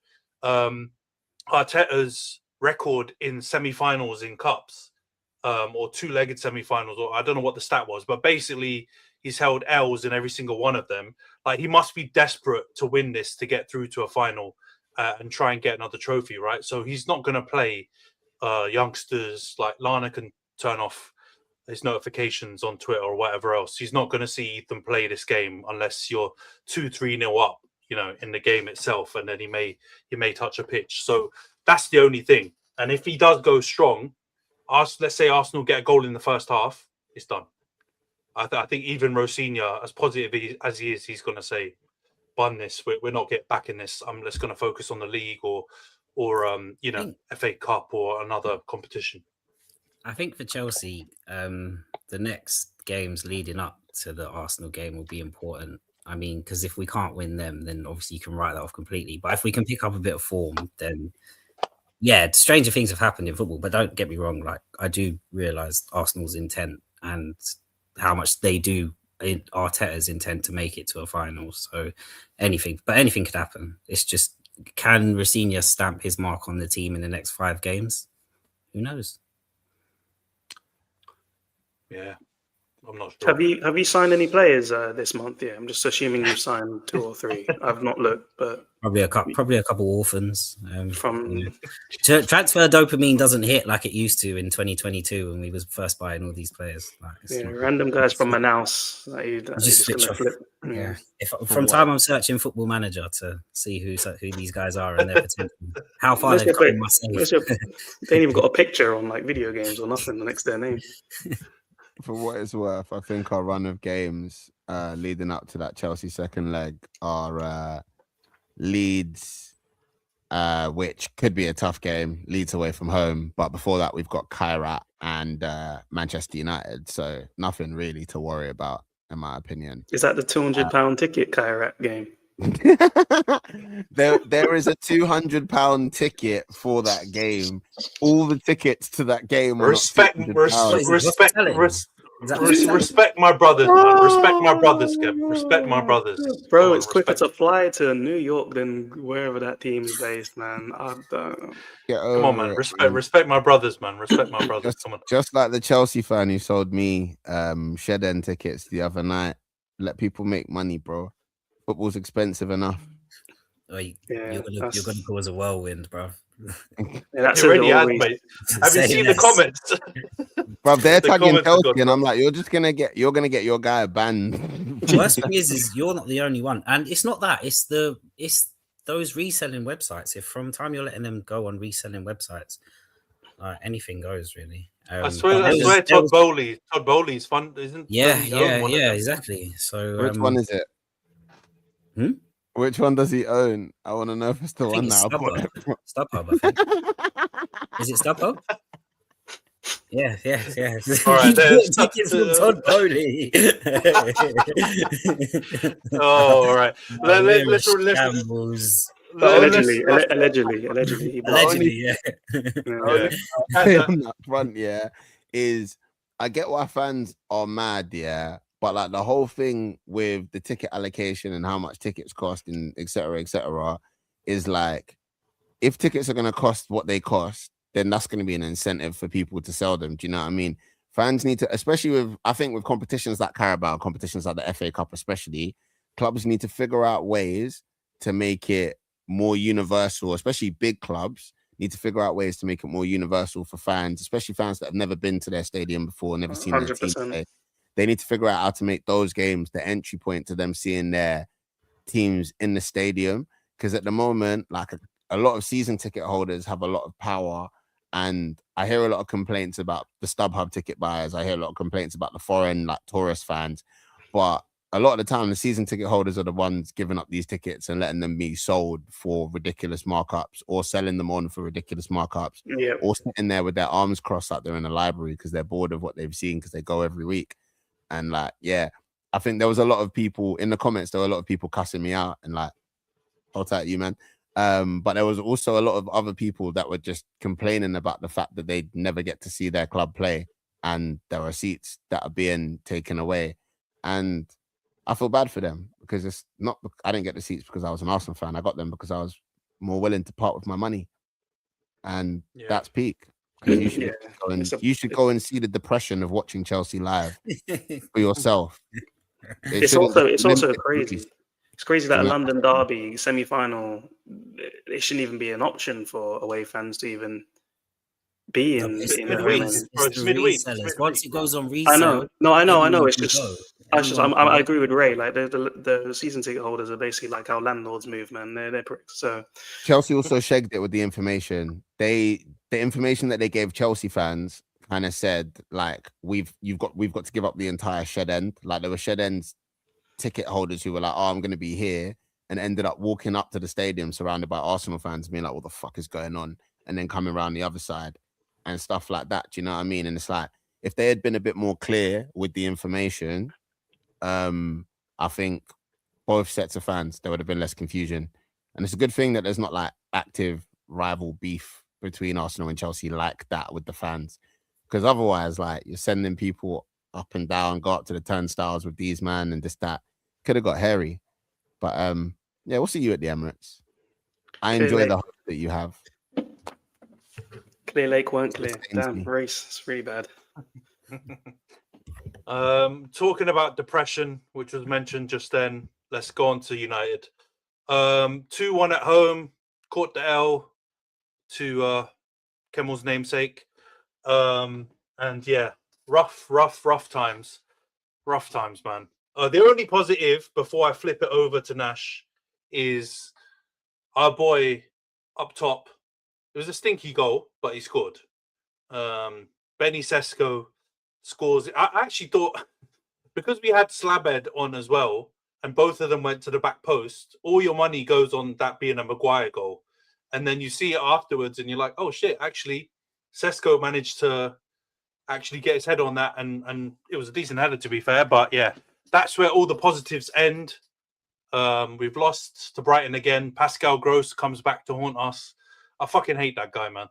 Arteta's record in semi-finals in cups, or 2-legged semi-finals, or I don't know what the stat was, but basically he's held L's in every single one of them. Like, he must be desperate to win this to get through to a final and try and get another trophy, right? So he's not going to play youngsters. Like, Lana can turn off his notifications on Twitter or whatever else. He's not going to see Ethan play this game unless you're 2-3-0 up. in the game itself, and then he may touch a pitch. So that's the only thing. And if he does go strong, let's say Arsenal get a goal in the first half, it's done. I think even Rosinha, as positive as he is, he's going to say, "Bun this. We're not getting back in this. I'm just going to focus on the league or FA Cup or another competition." I think for Chelsea, the next games leading up to the Arsenal game will be important. I mean, because if we can't win them, then obviously you can write that off completely. But if we can pick up a bit of form, then yeah, stranger things have happened in football. But don't get me wrong, like I do realise Arsenal's intent and how much they do in Arteta's intent to make it to a final. So anything could happen. It's just, can Rossinha stamp his mark on the team in the next 5 games? Who knows? Yeah, I'm not sure. Have you signed any players this month? Yeah, I'm just assuming you've signed 2 or 3. I've not looked, but probably a couple orphans. Transfer dopamine doesn't hit like it used to in 2022 when we was first buying all these players. Random guys from Manaus that you just switch off. flip. Yeah. From time I'm searching Football Manager to see who these guys are and their potential, how far they've come in my save. They ain't even got a picture on like video games or nothing next to their name. For what it's worth, I think our run of games leading up to that Chelsea second leg are Leeds, which could be a tough game, Leeds away from home. But before that, we've got Kairat and Manchester United. So nothing really to worry about, in my opinion. Is that the £200 ticket Kairat game? There is a £200 ticket for that game. All the tickets to that game are respect my brothers, man. Respect my brothers, Khem. Respect my brothers. Bro, it's quicker to fly to New York than wherever that team is based, man. Come on, man. Respect my brothers, man. Respect my brothers. Just like the Chelsea fan who sold me shed end tickets the other night. Let people make money, bro. Football's expensive enough. Oh, you're gonna cause a whirlwind, bro. That's already had, mate. Have you seen the comments? Bro, they're tagging Chelsea, and I'm like, you're gonna get your guy banned. The worst thing is you're not the only one, and it's not that. It's those reselling websites. If from time you're letting them go on reselling websites, anything goes really. I swear, Todd Bowley's fun, isn't? Yeah, exactly. So which one is it? Which one does he own? I want to know if it's the one now. StubHub, I think. Is it StubHub? Yeah. All right, tickets from Todd Bowley. All right. Let's allegedly, yeah. On that front, is I get why fans are mad, but like the whole thing with the ticket allocation and how much tickets cost and et cetera, is like, if tickets are going to cost what they cost, then that's going to be an incentive for people to sell them. Do you know what I mean? Fans need to, especially with competitions like Carabao, competitions like the FA Cup especially, clubs need to figure out ways to make it more universal, especially big clubs need to figure out ways to make it more universal for fans, especially fans that have never been to their stadium before, never seen their team play. They need to figure out how to make those games the entry point to them seeing their teams in the stadium. Because at the moment, like a lot of season ticket holders have a lot of power. And I hear a lot of complaints about the StubHub ticket buyers. I hear a lot of complaints about the foreign, like tourist fans. But a lot of the time, the season ticket holders are the ones giving up these tickets and letting them be sold for ridiculous markups, or selling them on for ridiculous markups, or sitting there with their arms crossed out there in the library because they're bored of what they've seen because they go every week. And like, I think there was a lot of people in the comments. There were a lot of people cussing me out and like, hold tight, you man. But there was also a lot of other people that were just complaining about the fact that they'd never get to see their club play, and there are seats that are being taken away. And I feel bad for them because it's not. I didn't get the seats because I was an Arsenal fan. I got them because I was more willing to part with my money, and that's peak. You should go and see the depression of watching Chelsea live for yourself. It's also crazy. It's crazy that a London derby semi-final, it shouldn't even be an option for away fans to even be in. It's midweek. Once it goes on resale, I know. It's just I agree with Ray. Like the season ticket holders are basically like our landlords move, man. They're pricks. So Chelsea also shagged it with the information. The information that they gave Chelsea fans kind of said like we've got to give up the entire shed end. Like there were shed ends ticket holders who were like, oh, I'm going to be here, and ended up walking up to the stadium surrounded by Arsenal fans, being like, what the fuck is going on? And then coming around the other side and stuff like that. Do you know what I mean? And it's like if they had been a bit more clear with the information, I think both sets of fans, there would have been less confusion. And it's a good thing that there's not like active rival beef between Arsenal and Chelsea like that with the fans. Because otherwise, like you're sending people up and down, go up to the turnstiles with these man and this, that. Could have got hairy. But yeah, we'll see you at the Emirates. I enjoy the hope that you have. Clear Lake weren't clear. Damn, Rhys, it's really bad. Talking about depression, which was mentioned just then, let's go on to United. 2-1 at home, caught the L to Kemmel's namesake. And yeah, rough times. Rough times, man. The only positive before I flip it over to Nash is our boy up top. It was a stinky goal, but he scored. Benny Sesko scores. I actually thought, because we had Slabhead on as well, and both of them went to the back post, all your money goes on that being a Maguire goal. And then you see it afterwards and you're like, oh shit, actually, Sesko managed to actually get his head on that, and it was a decent header, to be fair. But yeah, that's where all the positives end. We've lost to Brighton again. Pascal Gross comes back to haunt us. I fucking hate that guy, man.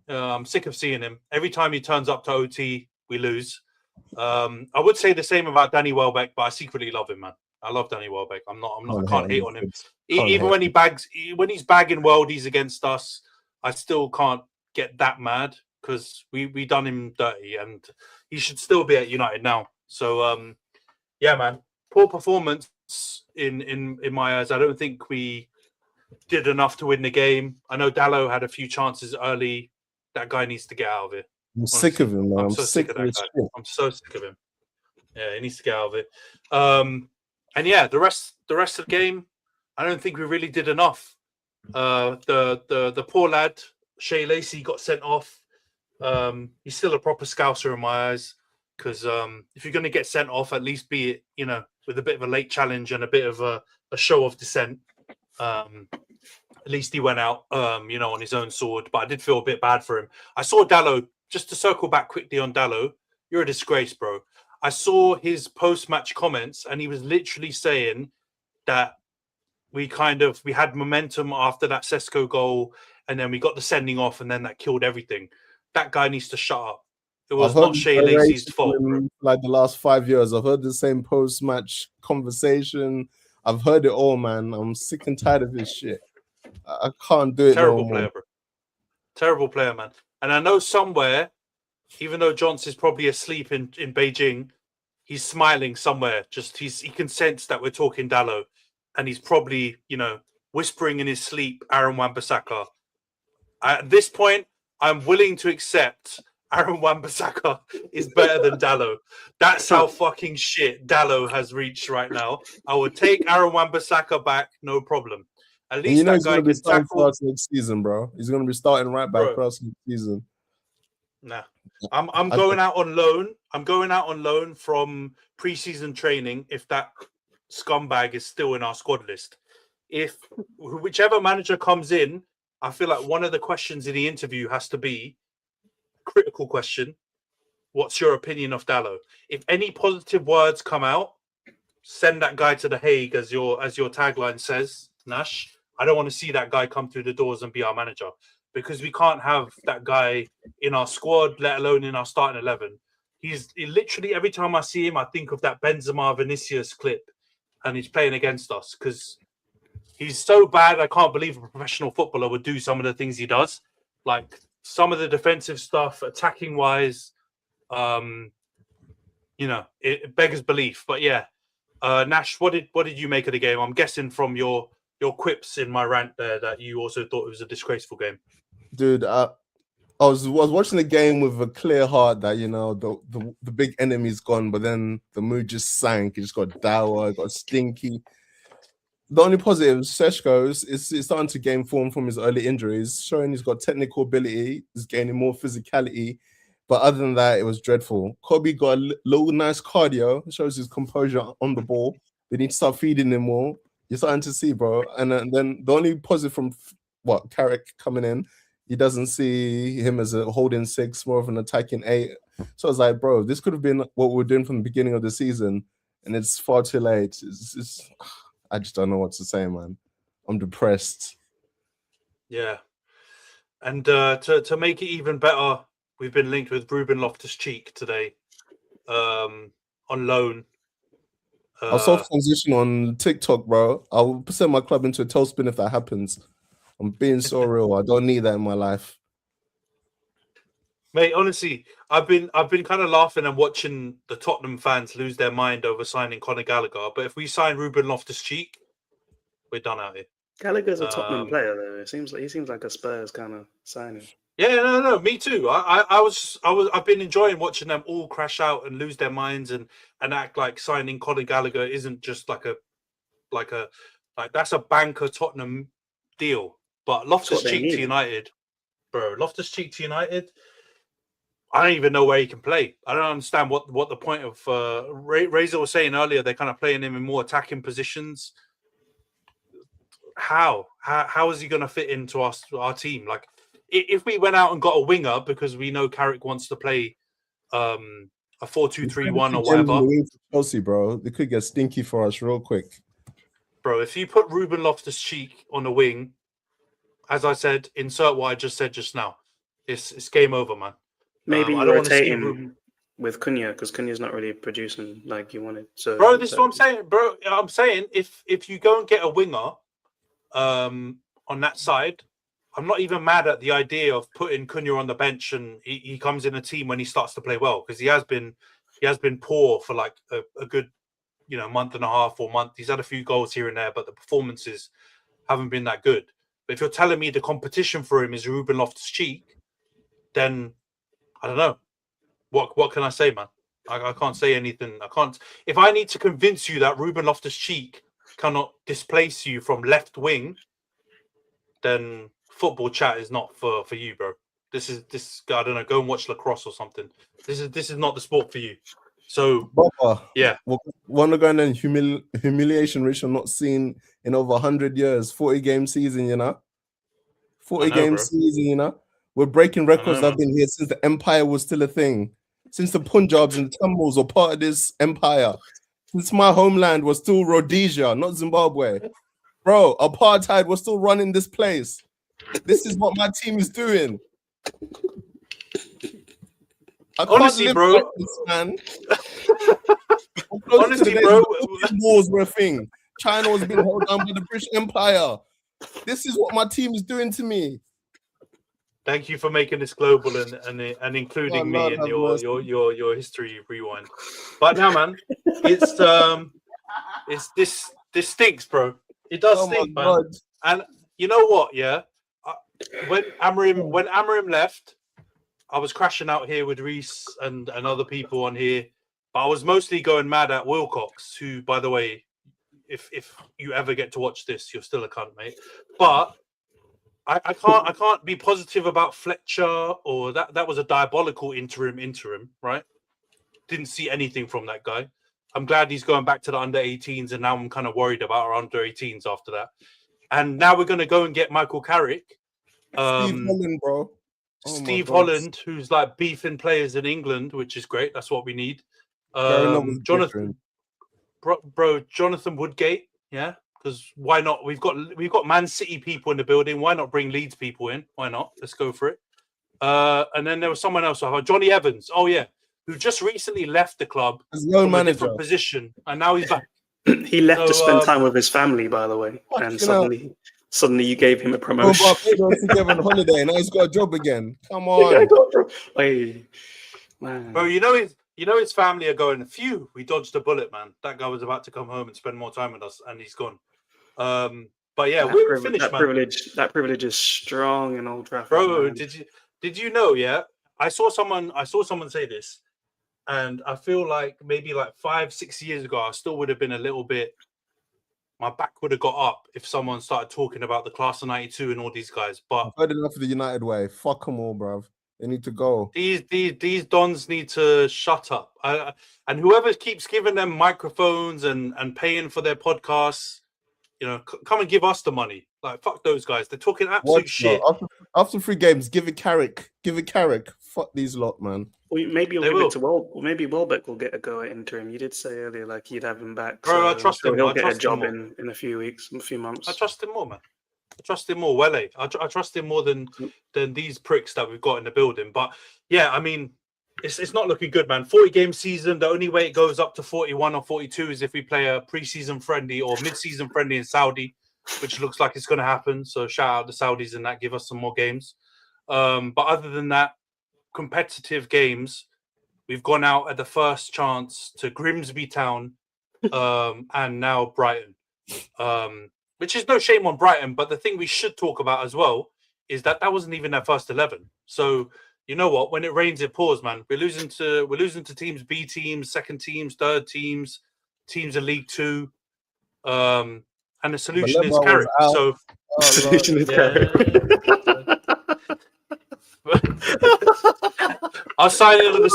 I'm sick of seeing him. Every time he turns up to OT, we lose. I would say the same about Danny Welbeck, but I secretly love him, man. I love Danny Welbeck. I can't hate on him. Even when he's bagging worldies against us, I still can't get that mad because we done him dirty, and he should still be at United now. So yeah, man, poor performance in my eyes. I don't think we did enough to win the game. I know Dallo had a few chances early. That guy needs to get out of it. I'm sick of him, man. I'm so sick of that guy. Shit. I'm so sick of him. Yeah, he needs to get out of it. And yeah, the rest of the game, I don't think we really did enough. The poor lad, Shea Lacey, got sent off. He's still a proper scouser in my eyes, because if you're going to get sent off, at least be it, with a bit of a late challenge and a bit of a show of dissent. At least he went out, on his own sword. But I did feel a bit bad for him. I saw Dallo, just to circle back quickly on Dallo, you're a disgrace, bro. I saw his post-match comments, and he was literally saying that we had momentum after that Sesko goal, and then we got the sending off, and then that killed everything. That guy needs to shut up. It was not Shea Lacey's fault. Like the last 5 years, I've heard the same post-match conversation. I've heard it all, man. I'm sick and tired of this shit. I can't do it. Terrible player, bro. Terrible player, man. And I know somewhere, even though Johns is probably asleep in Beijing, he's smiling somewhere. He can sense that we're talking Dallo, and he's probably, whispering in his sleep, Aaron Wan-Bissaka. At this point, I'm willing to accept Aaron Wan-Bissaka is better than Dallo. That's how fucking shit Dallo has reached right now. I would take Aaron Wan-Bissaka back, no problem. At least that guy can tackle for us next season, bro. He's going to be starting right back for us next season. Nah, I'm going out on loan. I'm going out on loan from preseason training if that scumbag is still in our squad list. If whichever manager comes in, I feel like one of the questions in the interview has to be critical question. What's your opinion of Dallo? If any positive words come out, send that guy to The Hague, as your tagline says, Nash. I don't want to see that guy come through the doors and be our manager, because we can't have that guy in our squad, let alone in our starting 11. He literally, every time I see him, I think of that Benzema Vinicius clip, and he's playing against us because he's so bad. I can't believe a professional footballer would do some of the things he does. Like some of the defensive stuff, attacking wise, it beggars belief. But yeah, Nash, what did you make of the game? I'm guessing from your quips in my rant there that you also thought it was a disgraceful game. Dude, was watching the game with a clear heart that, you know, the big enemy's gone, but then the mood just sank. It just got dour, it got stinky. The only positive, Seshko is starting to gain form from his early injuries, showing he's got technical ability, he's gaining more physicality. But other than that, it was dreadful. Kobe got a little nice cardio, shows his composure on the ball. They need to start feeding him more. You're starting to see, bro. And then the only positive from Carrick coming in, he doesn't see him as a holding six, more of an attacking eight. So I was like, bro, this could have been what we were doing from the beginning of the season, and it's far too late. I just don't know what to say, man. I'm depressed. Yeah. And to make it even better, we've been linked with Ruben Loftus-Cheek today on loan. I'll self-transition on TikTok, bro. I'll send my club into a tailspin if that happens. I'm being so real. I don't need that in my life. Mate, honestly, I've been kind of laughing and watching the Tottenham fans lose their mind over signing Conor Gallagher. But if we sign Ruben Loftus-Cheek, we're done out here. Gallagher's a Tottenham player, though. He seems like a Spurs kind of signing. Yeah, no, me too. I've been enjoying watching them all crash out and lose their minds and act like signing Conor Gallagher isn't just like that's a banker Tottenham deal. But Loftus-Cheek to United, bro. Loftus-Cheek to United. I don't even know where he can play. I don't understand what the point of Razor was saying earlier. They're kind of playing him in more attacking positions. How is he going to fit into our team? Like, if we went out and got a winger because we know Carrick wants to play a 4-2-3-1 or whatever. Chelsea, bro, they could get stinky for us real quick. Bro, if you put Ruben Loftus-Cheek on the wing, as I said, insert what I just said just now. It's game over, man. Maybe I don't rotate him with Cunha because Cunha's not really producing like you wanted. So, bro, this is what I'm saying, bro. I'm saying if you go and get a winger on that side, I'm not even mad at the idea of putting Cunha on the bench and he comes in a team when he starts to play well, because he has been poor for like a good month and a half or month. He's had a few goals here and there, but the performances haven't been that good. But if you're telling me the competition for him is Ruben Loftus-Cheek, then I don't know. What can I say, man? I can't say anything. I can't. If I need to convince you that Ruben Loftus-Cheek cannot displace you from left wing, then football chat is not for you, bro. This I don't know. Go and watch lacrosse or something. This is not the sport for you. So yeah, one going in humiliation which I'm not seen in over 100 years. 40-game season, 40-game season, We're breaking records that have been here since the empire was still a thing. Since the Punjabs and the Tamils were part of this empire. Since my homeland was still Rhodesia, not Zimbabwe. Bro, apartheid was still running this place. This is what my team is doing. Honestly, bro. Like this, man. Honestly, bro. Wars were a thing. China was being held down by the British Empire. This is what my team is doing to me. Thank you for making this global and including me in your history rewind. But now, man, it's this stinks, bro. It does stink, man. God. And you know what? Yeah, when Amarim left, I was crashing out here with Rhys and other people on here, but I was mostly going mad at Wilcox, who, by the way, if you ever get to watch this, you're still a cunt, mate. But I can't be positive about Fletcher, or that was a diabolical interim, right? Didn't see anything from that guy. I'm glad he's going back to the under-18s, and now I'm kind of worried about our under-18s after that. And now we're going to go and get Michael Carrick. Steve Holland, bro. Steve Holland, who's like beefing players in England, which is great. That's what we need. Jonathan Woodgate, yeah. Because why not? We've got Man City people in the building. Why not bring Leeds people in? Why not? Let's go for it. And then there was someone else. Johnny Evans. Oh yeah, who just recently left the club from a different position, and now he's back. He left to spend time with his family, by the way, and suddenly you gave him a promotion. Together on holiday, now he's got a job again. Come on, hey, man. Bro, you know his family are going. Phew, we dodged a bullet, man. That guy was about to come home and spend more time with us, and he's gone. But But yeah, That we're finished, that man. privilege is strong in Old Trafford. Bro, man. did you know? Yeah, I saw someone say this, and I feel like maybe like 5-6 years ago, I still would have been a little bit. My back would have got up if someone started talking about the class of '92 and all these guys. But I've heard enough of the United way. Fuck them all, bruv. They need to go. these dons need to shut up. And whoever keeps giving them microphones and paying for their podcasts, come and give us the money. Like, fuck those guys. They're talking absolute shit. After 3 games, give it Carrick. Fuck these lot, man. Maybe you'll give it to maybe Welbeck will get a go at interim. You did say earlier like you'd have him back. Bro, I trust him. He'll get a job in a few weeks, a few months. I trust him more, man. I trust him more. Well, I trust him more than these pricks that we've got in the building. But yeah, I mean, it's not looking good, man. 40-game season. The only way it goes up to 41 or 42 is if we play a pre-season friendly or mid-season friendly in Saudi, which looks like it's going to happen. So shout out the Saudis and that, give us some more games. But other than that, competitive games, we've gone out at the first chance to Grimsby Town and now Brighton, which is no shame on Brighton. But the thing we should talk about as well is that wasn't even their first 11. So you know what? When it rains, it pours, man. We're losing to teams, B teams, second teams, third teams, teams in League Two, and the solution is Carrick. So solution is Carrick. Our signing of the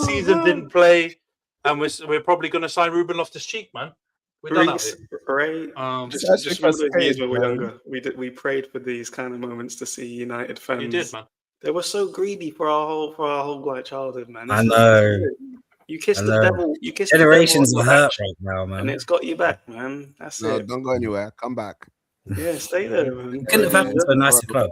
season didn't play, and we're probably going to sign Ruben Loftus-Cheek, man. We're done out here. Right? Just one of those years when we were younger. We prayed for these kind of moments to see United fans. You did, man. They were so greedy for our whole like childhood, man. I know. You kissed the devil. You kissed generations the are devil hurt right now, man. and it's got you back, man. That's it. No, don't go anywhere. Come back. Yeah, stay there, man. Couldn't have happened to a nicer club.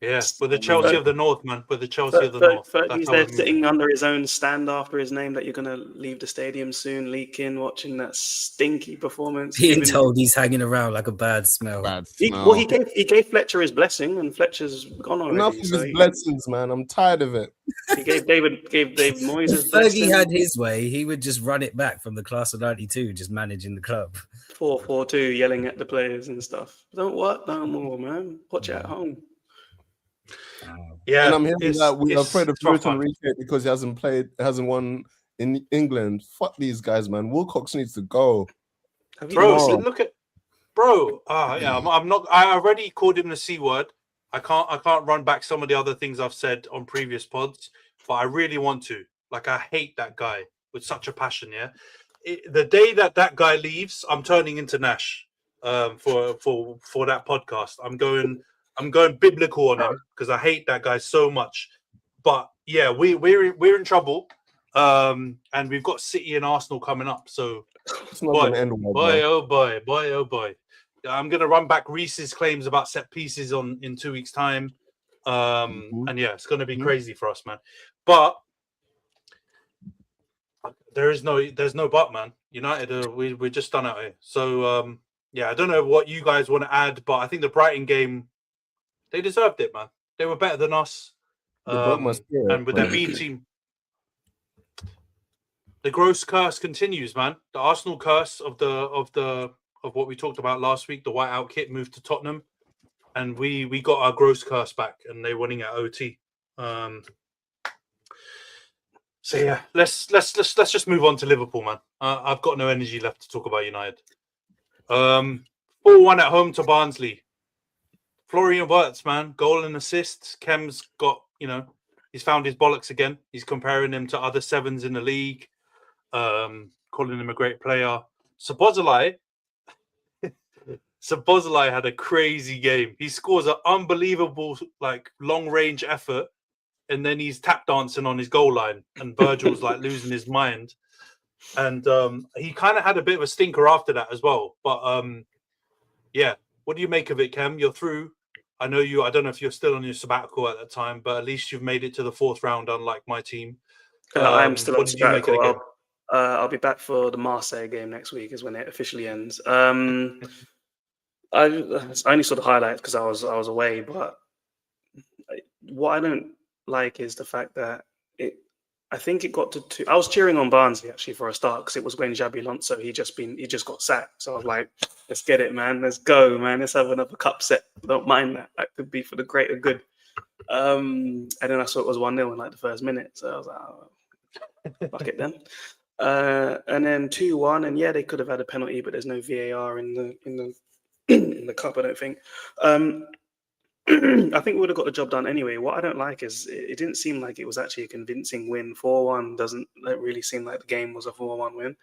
Yeah, with the Chelsea of the North, man. With the Chelsea of the North. Fergie's there sitting under his own stand after his name that you're going to leave the stadium soon, leak in, watching that stinky performance. Being told he's hanging around like a bad smell. He gave Fletcher his blessing, and Fletcher's gone already. Enough of his blessings, man. I'm tired of it. He gave Dave Moyes his If blessing. Fergie had his way, he would just run it back from the class of '92, just managing the club. 4-4-2, yelling at the players and stuff. Don't work no more, man. Watch it at home. Yeah, and I'm hearing that we're afraid of Brighton because he hasn't won in England. Fuck these guys, man. Wilcox needs to go. Bro, I'm not. I already called him the C word. I can't run back some of the other things I've said on previous pods, but I really want to. Like, I hate that guy with such a passion. Yeah, the day that guy leaves, I'm turning into Nash for that podcast. I'm going biblical on him because I hate that guy so much. But yeah, we're in trouble, and we've got City and Arsenal coming up. So boy, oh boy. I'm gonna run back Rhys's claims about set pieces in 2 weeks' time, and yeah, it's gonna be crazy for us, man. But there's no but, man. United, we're just done out here. So yeah, I don't know what you guys want to add, but I think the Brighton game, they deserved it, man. They were better than us. And with their B team, the gross curse continues, man. The Arsenal curse of what we talked about last week. The whiteout kit moved to Tottenham, and we got our gross curse back, and they're winning at OT. So yeah, let's just move on to Liverpool, man. I've got no energy left to talk about United. 4-1 at home to Barnsley. Florian Wirtz, man, goal and assists. Khem's got, he's found his bollocks again. He's comparing him to other sevens in the league, calling him a great player. Szoboszlai had a crazy game. He scores an unbelievable, long-range effort, and then he's tap dancing on his goal line, and Virgil's losing his mind. And he kind of had a bit of a stinker after that as well. But yeah, what do you make of it, Khem? You're through. I know you. I don't know if you're still on your sabbatical at that time, but at least you've made it to the 4th round, unlike my team. I'm still on sabbatical. I'll be back for the Marseille game next week, is when it officially ends. I only saw the highlights because I was away, but what I don't like is the fact that I think it got to 2. I was cheering on Barnsley actually for a start because it was when Xabi Alonso he just got sacked. So I was like, let's get it, man. Let's go, man. Let's have another cup set. Don't mind that. That could be for the greater good. And then I saw it was 1-0 in like the first minute. So I was like, oh, fuck it then. And then 2-1, and yeah, they could have had a penalty, but there's no VAR in the in the cup, I don't think. I think we would have got the job done anyway. What I don't like is it didn't seem like it was actually a convincing win. 4-1 doesn't really seem like the game was a 4-1 win.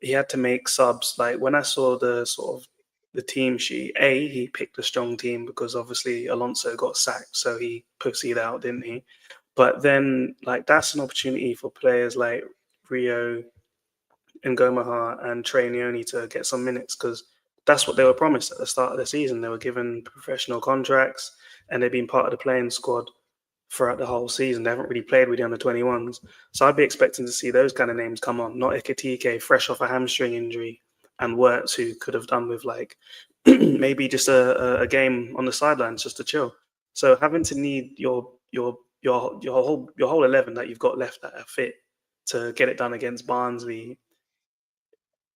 He had to make subs. Like when I saw the sort of the team sheet, he picked a strong team because obviously Alonso got sacked, so he pussied out, didn't he? But then like that's an opportunity for players like Rio and Gomaha and Trey Neoni to get some minutes because that's what they were promised at the start of the season. They were given professional contracts and they've been part of the playing squad throughout the whole season. They haven't really played with the under-21s. So I'd be expecting to see those kind of names come on, not Ikatike, fresh off a hamstring injury, and Wirtz, who could have done with like maybe just a game on the sidelines just to chill. So having to need your whole 11 that you've got left that are fit to get it done against Barnsley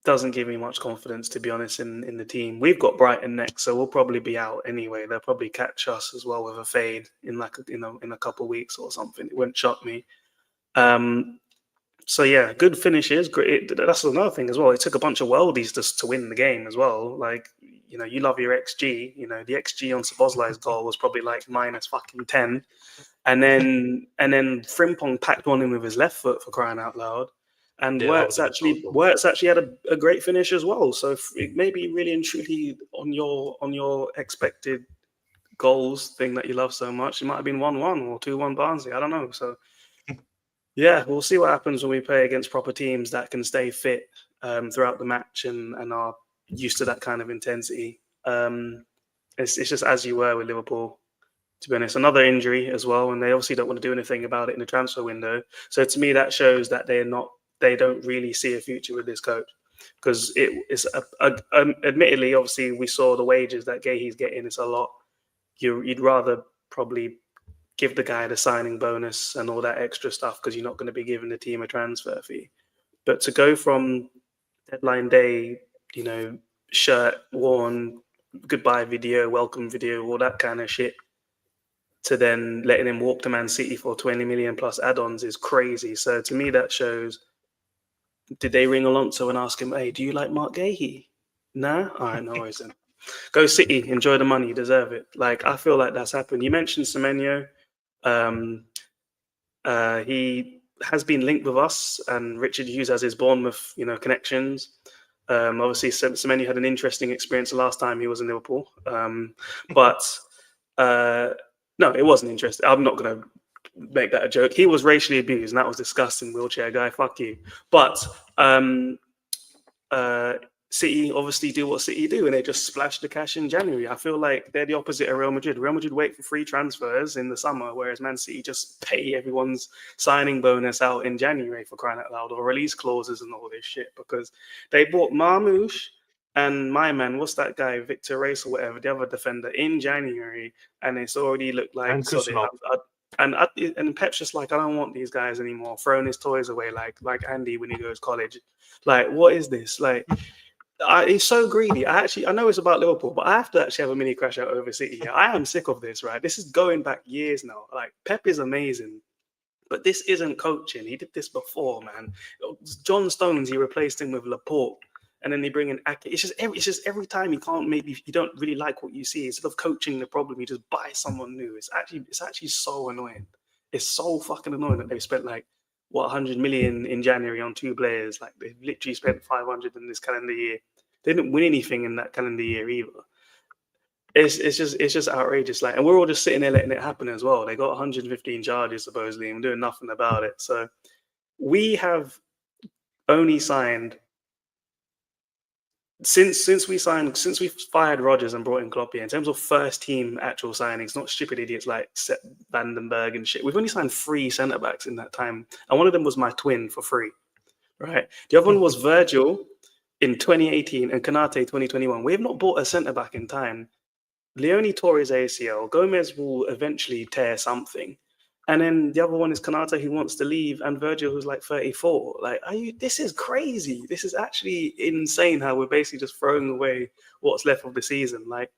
doesn't give me much confidence, to be honest, in the team. We've got Brighton next, so we'll probably be out anyway. They'll probably catch us as well with a fade in like in a couple of weeks or something. It wouldn't shock me. So yeah, good finishes. Great. That's another thing as well. It took a bunch of worldies to win the game as well. Like, you love your XG. The XG on Szoboszlai's goal was probably like minus fucking 10, and then Frimpong packed one in with his left foot, for crying out loud. And Yeah, Wirtz actually had a great finish as well. So it may be really and truly on your expected goals thing that you love so much. It might have been 1-1 or 2-1 Barnsley. I don't know. So yeah, we'll see what happens when we play against proper teams that can stay fit throughout the match and are used to that kind of intensity. It's just as you were with Liverpool, to be honest. Another injury as well, and they obviously don't want to do anything about it in the transfer window. So to me, that shows that they don't really see a future with this coach, because it's admittedly, obviously, we saw the wages that Gahey's getting. It's a lot. You'd rather probably give the guy the signing bonus and all that extra stuff because you're not going to be giving the team a transfer fee. But to go from deadline day, shirt worn, goodbye video, welcome video, all that kind of shit, to then letting him walk to Man City for 20 million plus add-ons is crazy. So to me, that shows, did they ring Alonso and ask him, hey, do you like Mark Gahey? Nah? All right, no worries then. Go City, enjoy the money, you deserve it. Like, I feel like that's happened. You mentioned Semenyo. He has been linked with us, and Richard Hughes has his Bournemouth, connections. Obviously, Semenyo had an interesting experience the last time he was in Liverpool. But no, it wasn't interesting. I'm not going to make that a joke. He was racially abused, and that was disgusting. Wheelchair guy, fuck you. But City obviously do what City do, and they just splash the cash in January. I feel like they're the opposite of Real Madrid. Real Madrid wait for free transfers in the summer, whereas Man City just pay everyone's signing bonus out in January, for crying out loud, or release clauses and all this shit, because they bought Marmoush and my man, what's that guy, Victor Race or whatever, the other defender, in January, and it's already looked like and Pep's just like, I don't want these guys anymore, throwing his toys away like Andy when he goes college. Like, what is this? Like, he's so greedy. I know it's about Liverpool, but I have to actually have a mini crash out over City. I am sick of this, right? This is going back years now. Like, Pep is amazing, but this isn't coaching. He did this before, man. John Stones, he replaced him with Laporte. And then they bring in Ake. It's just every time you don't really like what you see. Instead of coaching the problem, you just buy someone new. It's actually so annoying. It's so fucking annoying that they've spent 100 million in January on 2 players. Like, they've literally spent 500 in this calendar year. They didn't win anything in that calendar year either. It's just outrageous. Like, and we're all just sitting there letting it happen as well. They got 115 charges supposedly and doing nothing about it. So we have only signed. Since we fired Rodgers and brought in Klopp, in terms of first team actual signings, not stupid idiots like Vandenberg and shit, we've only signed 3 centre backs in that time, and one of them was my twin for free, right? The other one was Virgil in 2018 and Konate 2021. We have not bought a centre back in time. Leone tore his ACL. Gomez will eventually tear something. And then the other one is Kanata, who wants to leave, and Virgil, who's like 34. Like, this is crazy. This is actually insane how we're basically just throwing away what's left of the season. Like,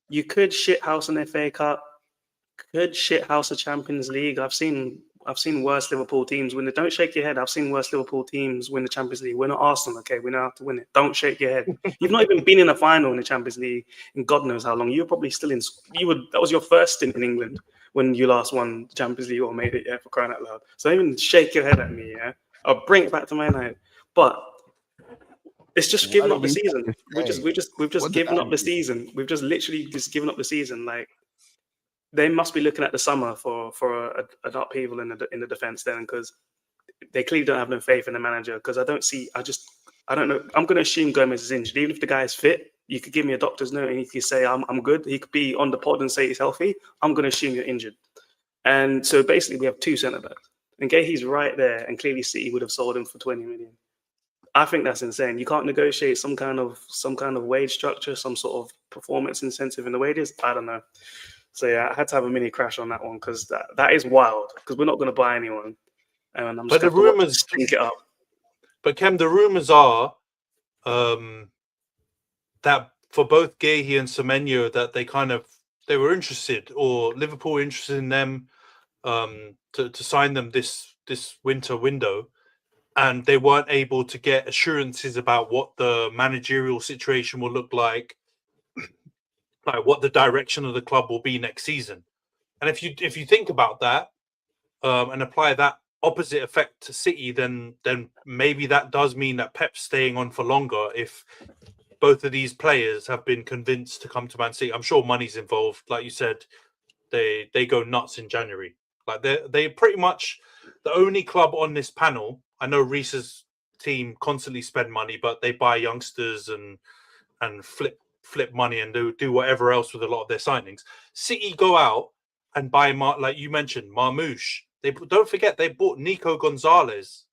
you could shithouse an FA Cup, could shithouse a Champions League. I've seen worse Liverpool teams win it. Don't shake your head. I've seen worse Liverpool teams win the Champions League. We're not Arsenal, okay? We know how to win it. Don't shake your head. You've not even been in a final in the Champions League in God knows how long. You're probably still in. That was your first stint in England when you last won the Champions League or made it, yeah, for crying out loud. So don't even shake your head at me, yeah? I'll bring it back to Man Utd. But it's just giving up the season. We've just given up the season. We've just literally just given up the season. Like, they must be looking at the summer for an upheaval in the defense then, because they clearly don't have no faith in the manager. Because I don't know. I'm going to assume Gomez is injured. Even if the guy is fit, you could give me a doctor's note and he could say I'm good. He could be on the pod and say he's healthy. I'm going to assume you're injured. And so basically we have two centre backs. And Gahey's right there, and clearly City would have sold him for 20 million. I think that's insane. You can't negotiate some kind of wage structure, some sort of performance incentive in the wages. I don't know. So yeah, I had to have a mini crash on that one, because that is wild. Because we're not going to buy anyone, and I'm just but the rumors think it up. But Khem, the rumors are that for both Gahey and Semenyo, that they were interested, or Liverpool were interested in them to sign them this winter window, and they weren't able to get assurances about what the managerial situation will look like what the direction of the club will be next season. And if you think about that and apply that opposite effect to City, then maybe that does mean that Pep's staying on for longer if both of these players have been convinced to come to Man City. I'm sure money's involved. Like you said, they go nuts in January. Like they pretty much the only club on this panel. I know Rhys's team constantly spend money, but they buy youngsters and flip money and do whatever else with a lot of their signings. City go out and buy, like you mentioned, Marmoush. Don't forget they bought Nico Gonzalez,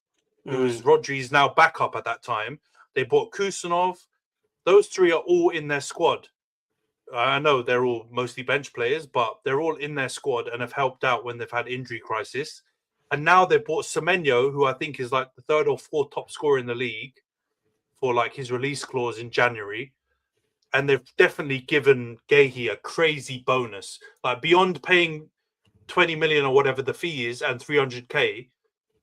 who was Rodri's now backup at that time. They bought Kusanov. Those three are all in their squad. I know they're all mostly bench players, but they're all in their squad and have helped out when they've had injury crisis. And now they bought Semenyo, who I think is like the third or fourth top scorer in the league, for like his release clause in January. And they've definitely given Gahey a crazy bonus, like beyond paying 20 million or whatever the fee is and 300k.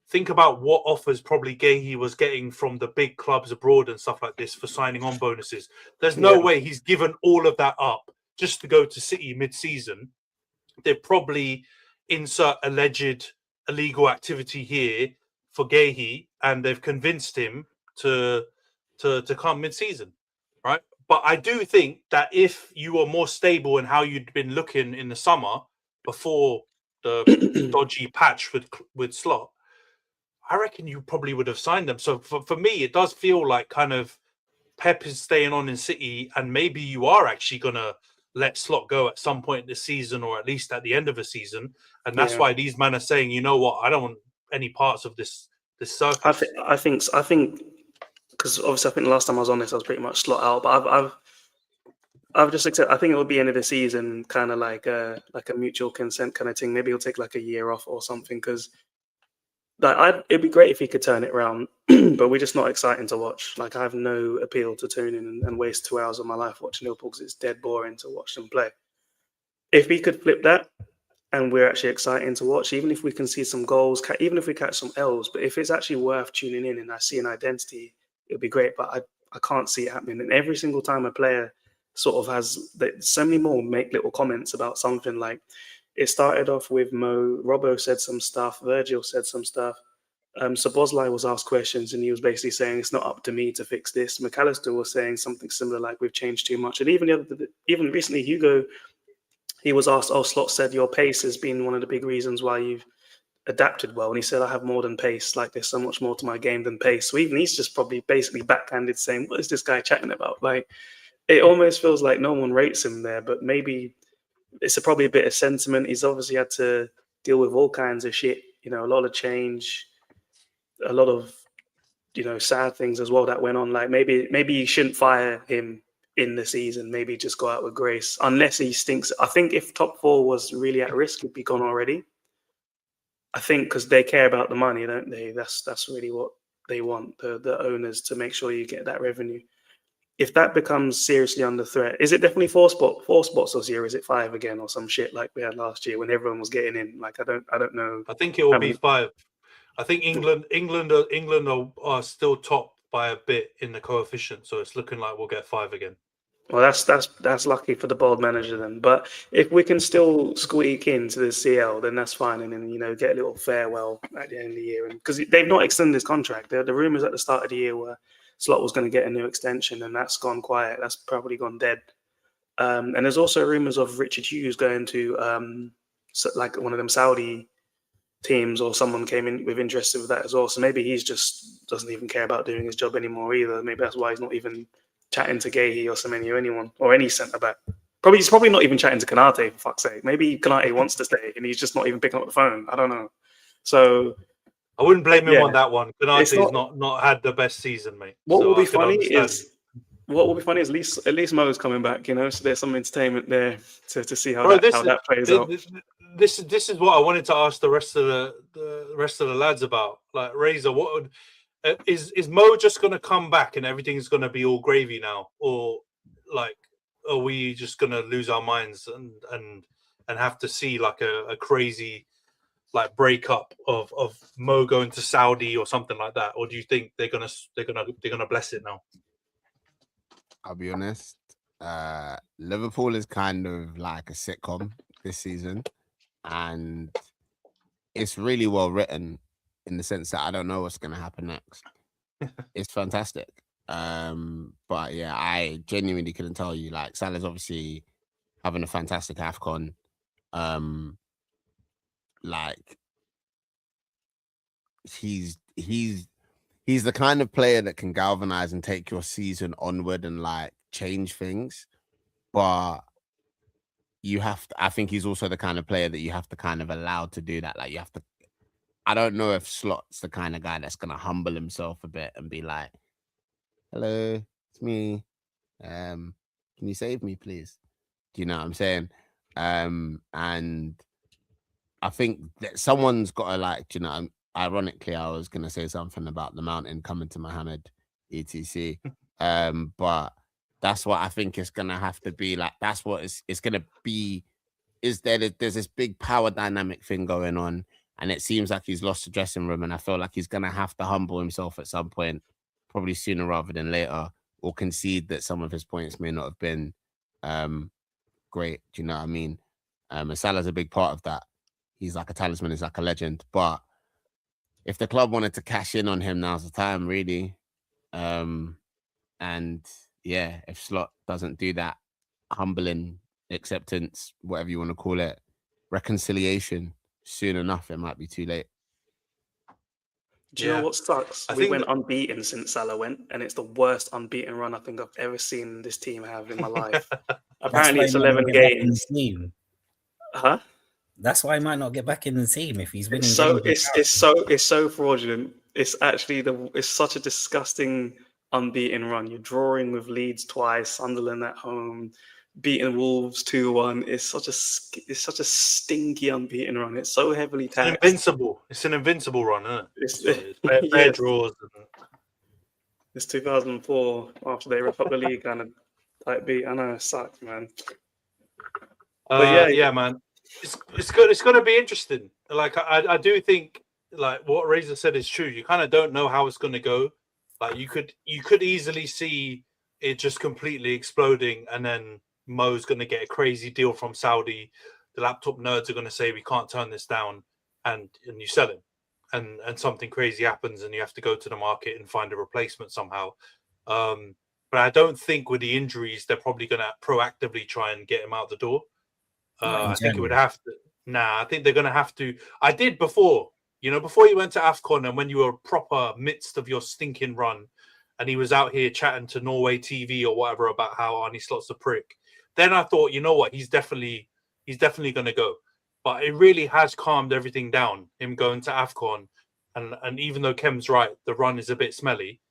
Think about what offers probably Gahey was getting from the big clubs abroad and stuff like this for signing on bonuses. There's no way he's given all of that up just to go to City mid-season. They probably insert alleged illegal activity here for Gahey, and they've convinced him to come mid-season, right? But I do think that if you were more stable in how you'd been looking in the summer before the dodgy patch with Slot, I reckon you probably would have signed them. So for me, it does feel like kind of Pep is staying on in City, and maybe you are actually going to let Slot go at some point this season, or at least at the end of a season. And that's why these men are saying, you know what, I don't want any parts of this circus. I think because obviously I think the last time I was on this, I was pretty much Slot out. But I've just accepted. I think it will be end of the season, kind of like a mutual consent kind of thing. Maybe he'll take like a year off or something, because it'd be great if he could turn it around, but we're just not exciting to watch. Like, I have no appeal to tune in and waste 2 hours of my life watching Liverpool, because it's dead boring to watch them play. If we could flip that and we're actually exciting to watch, even if we can see some goals, even if we catch some L's, but if it's actually worth tuning in and I see an identity, it'd be great. But I can't see it happening. And every single time a player sort of has so many more make little comments about something, like it started off with Mo, Robbo said some stuff, Virgil said some stuff. Szoboszlai was asked questions and he was basically saying it's not up to me to fix this. McAllister was saying something similar, like we've changed too much. And even recently, Hugo, he was asked, Slot said your pace has been one of the big reasons why you've adapted well. And he said, I have more than pace. Like, there's so much more to my game than pace. So even he's just probably basically backhanded saying, what is this guy chatting about? Like, it almost feels like no one rates him there, but maybe it's probably a bit of sentiment. He's obviously had to deal with all kinds of shit, a lot of change, a lot of, sad things as well that went on. Like, maybe you shouldn't fire him in the season. Maybe just go out with grace, unless he stinks. I think if top four was really at risk, he'd be gone already. I think because they care about the money, don't they? That's really what they want, the owners, to make sure you get that revenue. If that becomes seriously under threat, is it definitely four spots this year? Is it 5 again or some shit like we had last year when everyone was getting in? Like I don't know. I think it will be 5. I think England are still top by a bit in the coefficient, so it's looking like we'll get 5 again. Well, that's lucky for the bold manager then. But if we can still squeak into the CL, then that's fine, and then get a little farewell at the end of the year. And because they've not extended his contract, the rumors at the start of the year were Slot was going to get a new extension, and that's gone quiet. That's probably gone dead. And there's also rumors of Richard Hughes going to like one of them Saudi teams, or someone came in with interested with that as well. So maybe he's just doesn't even care about doing his job anymore either. Maybe that's why he's not even chatting to Gahey or Semenyo or anyone or any centre back. He's probably not even chatting to Konate, for fuck's sake. Maybe Konate wants to stay and he's just not even picking up the phone. I don't know. So I wouldn't blame him on that one. Konate's not had the best season, mate. What will be funny is at least Mo's coming back, so there's some entertainment there to see how that plays out. This is what I wanted to ask the rest of the lads about. Like Razor, what would is Mo just going to come back and everything's going to be all gravy now, or like are we just going to lose our minds and have to see like a crazy like breakup of Mo going to Saudi or something like that, or do you think they're gonna bless it now? I'll be honest. Liverpool is kind of like a sitcom this season, and it's really well written in the sense that I don't know what's going to happen next. It's fantastic. But yeah, I genuinely couldn't tell you. Like Salah's obviously having a fantastic AFCON. Like he's the kind of player that can galvanize and take your season onward and like change things. But you have to, I think he's also the kind of player that you have to kind of allow to do that. Like you have to, I don't know if Slot's the kind of guy that's going to humble himself a bit and be like, hello, it's me. Can you save me, please? Do you know what I'm saying? And I think that someone's got to like, ironically, I was going to say something about the mountain coming to Mohammed, etc. But that's what I think it's going to have to be. Like, that's what it's going to be. There's this big power dynamic thing going on, and it seems like he's lost the dressing room, and I feel like he's going to have to humble himself at some point, probably sooner rather than later, or concede that some of his points may not have been great. Do you know what I mean? And Salah's a big part of that. He's like a talisman, he's like a legend. But if the club wanted to cash in on him, now's the time, really. And yeah, if Slot doesn't do that humbling acceptance, whatever you want to call it, reconciliation soon enough, it might be too late. Do you know what sucks? We went unbeaten since Salah went, and it's the worst unbeaten run I think I've ever seen this team have in my life. Apparently, it's 11 games. Huh? That's why he might not get back in the team if he's winning. It's so fraudulent. It's actually it's such a disgusting unbeaten run. You're drawing with Leeds twice, Sunderland at home, beating Wolves 2-1. It's such a stinky unbeaten run. It's so heavily taxed. It's an invincible run, isn't it? It's fair draws. It's 2004 after they wrap up the league kind of type beat. I know it sucks, man. But yeah, man. It's good. It's going to be interesting. Like I do think, like what Razor said is true. You kind of don't know how it's going to go. Like you could easily see it just completely exploding, and then Mo's going to get a crazy deal from Saudi. The laptop nerds are going to say we can't turn this down, and you sell him, and something crazy happens, and you have to go to the market and find a replacement somehow. But I don't think with the injuries they're probably going to proactively try and get him out the door. I think it would have to. I think they're going to have to. I did before, before you went to AFCON and when you were proper midst of your stinking run and he was out here chatting to Norway TV or whatever about how Arne Slot's a prick. Then I thought, you know what, he's definitely going to go. But it really has calmed everything down, him going to AFCON. And even though Khem's right, the run is a bit smelly,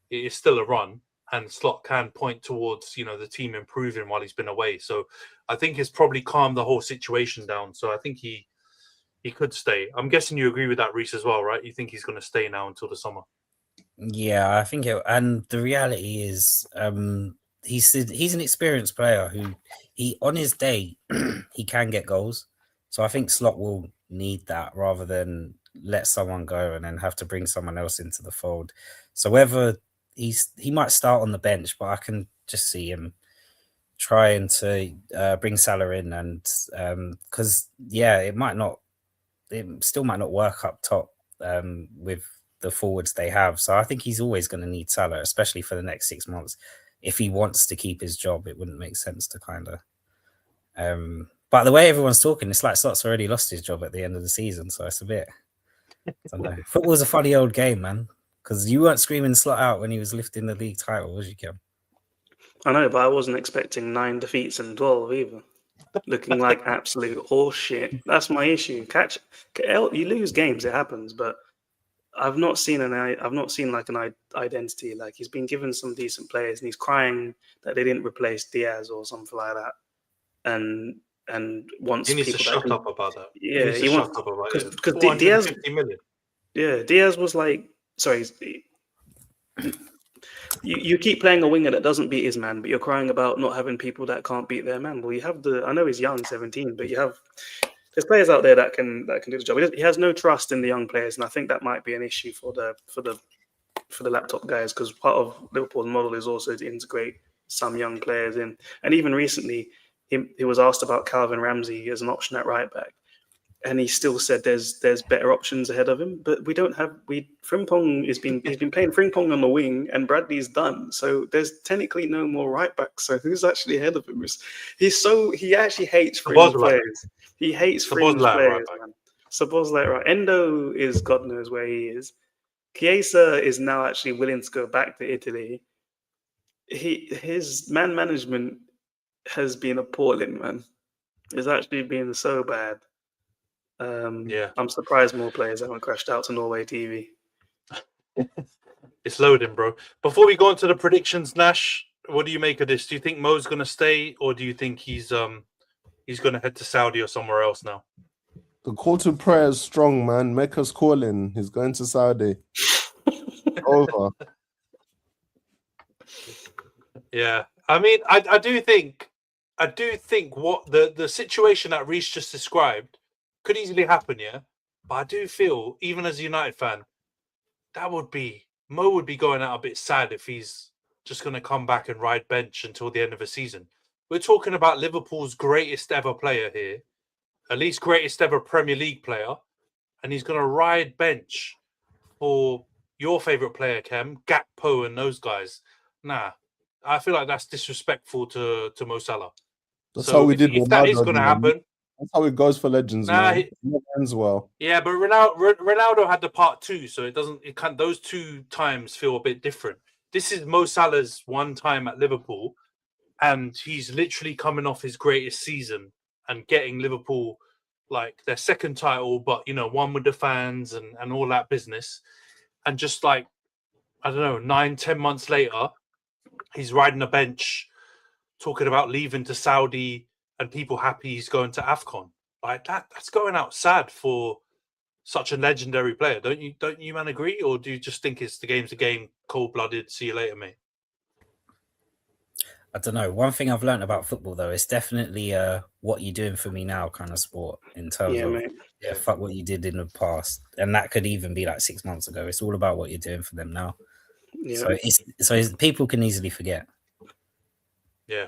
it is still a run. And Slot can point towards, the team improving while he's been away. So I think it's probably calmed the whole situation down. So I think he he could stay. I'm guessing you agree with that, Rhys, as well, right? You think he's going to stay now until the summer? Yeah, I think and the reality is, he's an experienced player who he on his day he can get goals. So I think Slot will need that rather than let someone go and then have to bring someone else into the fold. So whether he might start on the bench, but I can just see him trying to bring Salah in, and because it still might not work up top with the forwards they have. So I think he's always going to need Salah, especially for the next 6 months. If he wants to keep his job, it wouldn't make sense to kind of. But the way everyone's talking, it's like Slot's already lost his job at the end of the season. So it's a bit. I don't know. Football's a funny old game, man. Because you weren't screaming Slot out when he was lifting the league title, was you, Khem? I know, but I wasn't expecting 9 defeats and 12 either. Looking like absolute horseshit. That's my issue. You lose games, it happens, but I've not seen like an identity. Like, he's been given some decent players, and he's crying that they didn't replace Diaz or something like that. And wants he needs to people shut up about that. Yeah, he wants to shut up about it. Because Diaz, 450 million. Yeah, Diaz was like, sorry. You keep playing a winger that doesn't beat his man, but you're crying about not having people that can't beat their man. Well, you have I know he's young, 17, but there's players out there that can do the job. He has no trust in the young players, and I think that might be an issue for the laptop guys, because part of Liverpool's model is also to integrate some young players in. And even recently, he was asked about Calvin Ramsey as an option at right back, and he still said there's better options ahead of him. But we don't have Frimpong he's been playing Frimpong on the wing, and Bradley's done. So there's technically no more right backs. So who's actually ahead of him? He actually hates fringe players. He hates fringe players, man. Szoboszlai, right? Endo is God knows where he is. Chiesa is now actually willing to go back to Italy. His man management has been appalling, man. It's actually been so bad. I'm surprised more players haven't crashed out to Norway TV. It's loading, bro. Before we go into the predictions, Nash, what do you make of this? Do you think Mo's going to stay, or do you think he's going to head to Saudi or somewhere else now? The call to prayer is strong, man. Mecca's calling. He's going to Saudi. Over. Yeah, I mean, I do think what the situation that Rhys just described could easily happen, yeah. But I do feel, even as a United fan, Mo would be going out a bit sad if he's just going to come back and ride bench until the end of the season. We're talking about Liverpool's greatest ever player here, at least greatest ever Premier League player, and he's going to ride bench for your favourite player, Khem, Gakpo and those guys. Nah, I feel like that's disrespectful to Mo Salah. That's how we did. If that is going to happen, that's how it goes for legends. Man. It ends well. Yeah, but Ronaldo had the part 2, so those 2 times feel a bit different. This is Mo Salah's one time at Liverpool, and he's literally coming off his greatest season and getting Liverpool like their second title, but one with the fans and all that business. And just like, I don't know, 9-10 months later, he's riding a bench talking about leaving to Saudi and people happy he's going to AFCON. Like that's going out sad for such a legendary player. Don't you man agree? Or do you just think it's the game's a game, cold-blooded, see you later, mate? I don't know. One thing I've learned about football, though, is definitely what you're doing for me now kind of sport in terms of fuck what you did in the past. And that could even be like 6 months ago. It's all about what you're doing for them now. Yeah. So people can easily forget. Yeah,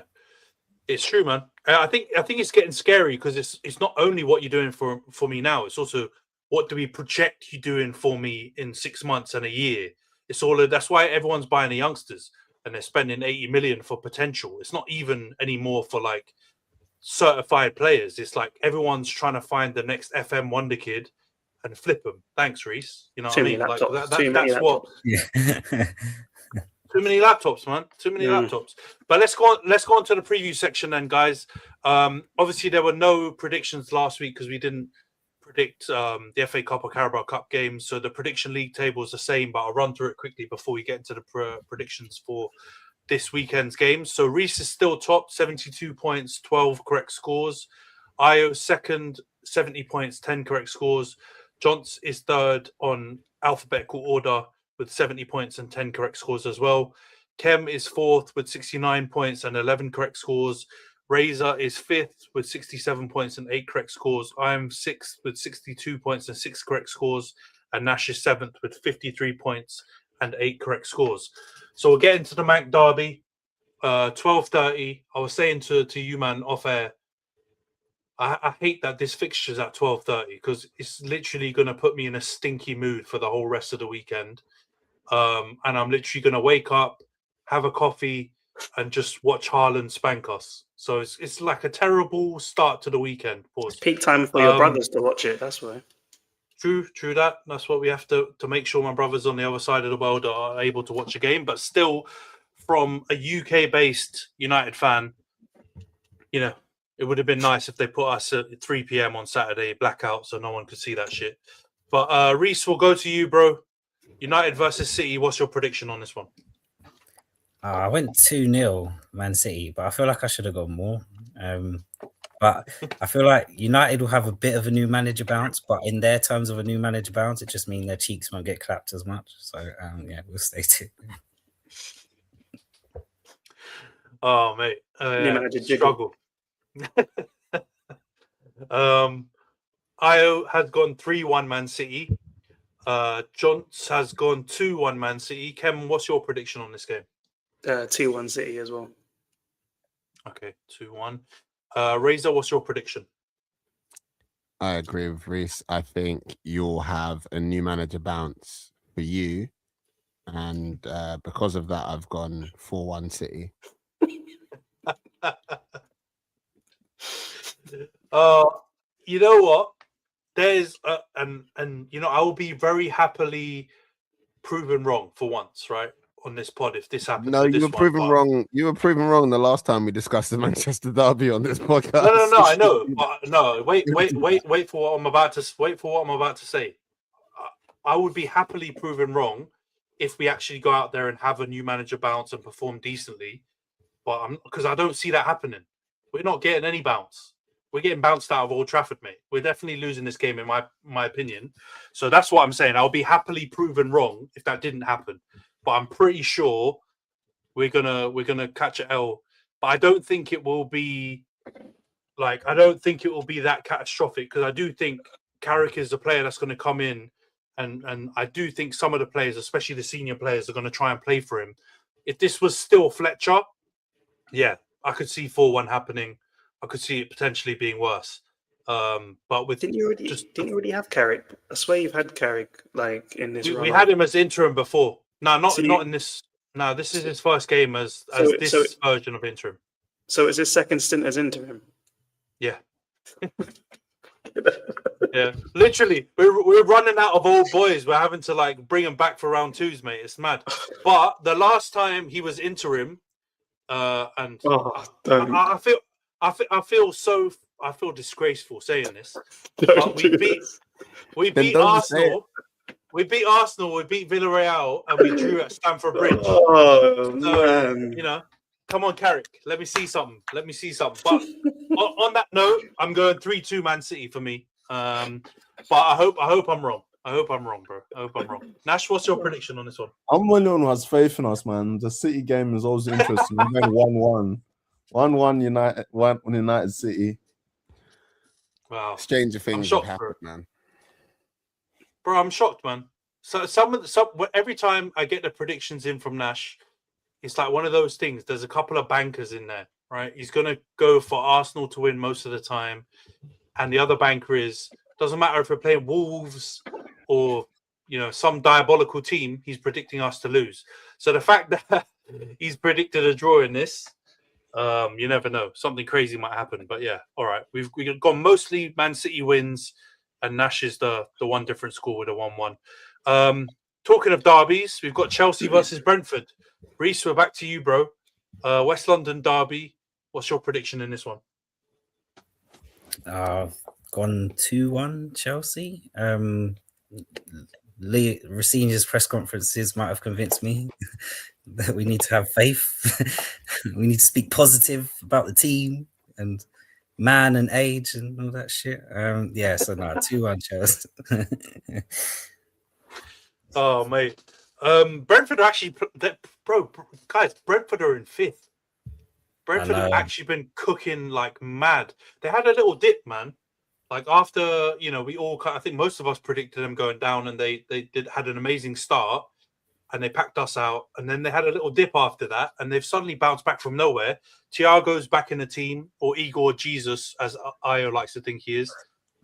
it's true, man. I think it's getting scary because it's not only what you're doing for me now. It's also what do we project you doing for me in 6 months and a year. It's all that's why everyone's buying the youngsters and they're spending 80 million for potential. It's not even anymore for like certified players. It's like everyone's trying to find the next FM wonder kid and flip them. Thanks, Rhys. You know what I mean? Like that's what. Yeah. Too many laptops, man. Too many laptops. But let's go on to the preview section then, guys. Obviously, there were no predictions last week because we didn't predict the FA Cup or Carabao Cup games. So the prediction league table is the same, but I'll run through it quickly before we get into the predictions for this weekend's games. So Rhys is still top, 72 points, 12 correct scores. Io second, 70 points, 10 correct scores. Jonts is third on alphabetical order with 70 points and 10 correct scores as well. Khem is fourth with 69 points and 11 correct scores. Razor is fifth with 67 points and 8 correct scores. I'm sixth with 62 points and 6 correct scores. And Nash is seventh with 53 points and 8 correct scores. So we'll get into the Manc Derby. 12:30. I was saying to you, man, off air, I hate that this fixture's at 12:30 because it's literally going to put me in a stinky mood for the whole rest of the weekend. And I'm literally going to wake up, have a coffee, and just watch Haaland spank us. So it's like a terrible start to the weekend. Pause. It's peak time for your brothers to watch it. That's why. True that. That's what we have to make sure my brothers on the other side of the world are able to watch a game. But still, from a UK-based United fan, you know, it would have been nice if they put us at 3 p.m. on Saturday, blackout, so no one could see that shit. But Rhys, we'll go to you, bro. United versus City. What's your prediction on this one? I went 2-0 Man City, but I feel like I should have gone more. But I feel like United will have a bit of a new manager bounce, but in their terms of a new manager bounce, it just means their cheeks won't get clapped as much. So, yeah, we'll stay tuned. Oh, mate. New manager struggle. I had gone 3-1 Man City. Jonts has gone 2-1 Man City. Khem, what's your prediction on this game? 2-1 City as well. Okay, 2-1. Razor, what's your prediction? I agree with Rhys. I think you'll have a new manager bounce for you. And because of that, I've gone 4-1 City. You know what? There's and you know, I will be very happily proven wrong for once, right? On this pod, if this happens. No, you were proven wrong. You were proven wrong the last time we discussed the Manchester Derby on this podcast. No, I know. No, wait for what I'm about to say. I would be happily proven wrong if we actually go out there and have a new manager bounce and perform decently. But because I don't see that happening. We're not getting any bounce. We're getting bounced out of Old Trafford, mate. We're definitely losing this game, in my opinion. So that's what I'm saying. I'll be happily proven wrong if that didn't happen. But I'm pretty sure we're gonna catch an L. But I don't think it will be that catastrophic, because I do think Carrick is the player that's going to come in, and I do think some of the players, especially the senior players, are going to try and play for him. If this was still Fletcher, yeah, I could see 4-1 happening. I could see it potentially being worse. But with didn't you already have Carrick? I swear you've had Carrick like in this. We had him as interim before. No, not in this. No, this is his first game as this version of interim. So it's his second stint as interim. Yeah. Yeah, literally, we're running out of old boys. We're having to like bring them back for round twos, mate. It's mad. But the last time he was interim, and I feel disgraceful saying this. But we beat Arsenal. We beat Arsenal. We beat Villarreal, and we drew at Stamford Bridge. Oh man! You know, come on, Carrick. Let me see something. But on that note, I'm going 3-2 Man City for me. But I hope I'm wrong. I hope I'm wrong, bro. I hope I'm wrong. Nash, what's your prediction on this one? I'm the only one who has faith in us, man. The City game is always interesting. We're going 1-1. 1-1 United, 1 United City. Wow. Stranger things have happened, man. Bro, I'm shocked, man. So every time I get the predictions in from Nash, it's like one of those things. There's a couple of bankers in there, right? He's gonna go for Arsenal to win most of the time, and the other banker doesn't matter if we're playing Wolves or some diabolical team. He's predicting us to lose. So the fact that he's predicted a draw in this, you never know. Something crazy might happen. But yeah, all right. We've gone mostly Man City wins, and Nash is the one different score with a 1-1. Talking of derbies, we've got Chelsea versus Brentford. Rhys, we're back to you, bro. West London derby. What's your prediction in this one? Gone 2-1 Chelsea. Rafinha's press conferences might have convinced me that we need to have faith. We need to speak positive about the team, and man and age and all that shit. Yeah, so no, 2-1 Chelsea. Oh, mate. Brentford are actually, guys, Brentford are in 5th. Brentford have actually been cooking like mad. They had a little dip, man. Like after, we all, I think most of us predicted them going down, and they had an amazing start, and they packed us out, and then they had a little dip after that, and they've suddenly bounced back from nowhere. Thiago's back in the team, or Igor Jesus, as Io likes to think he is.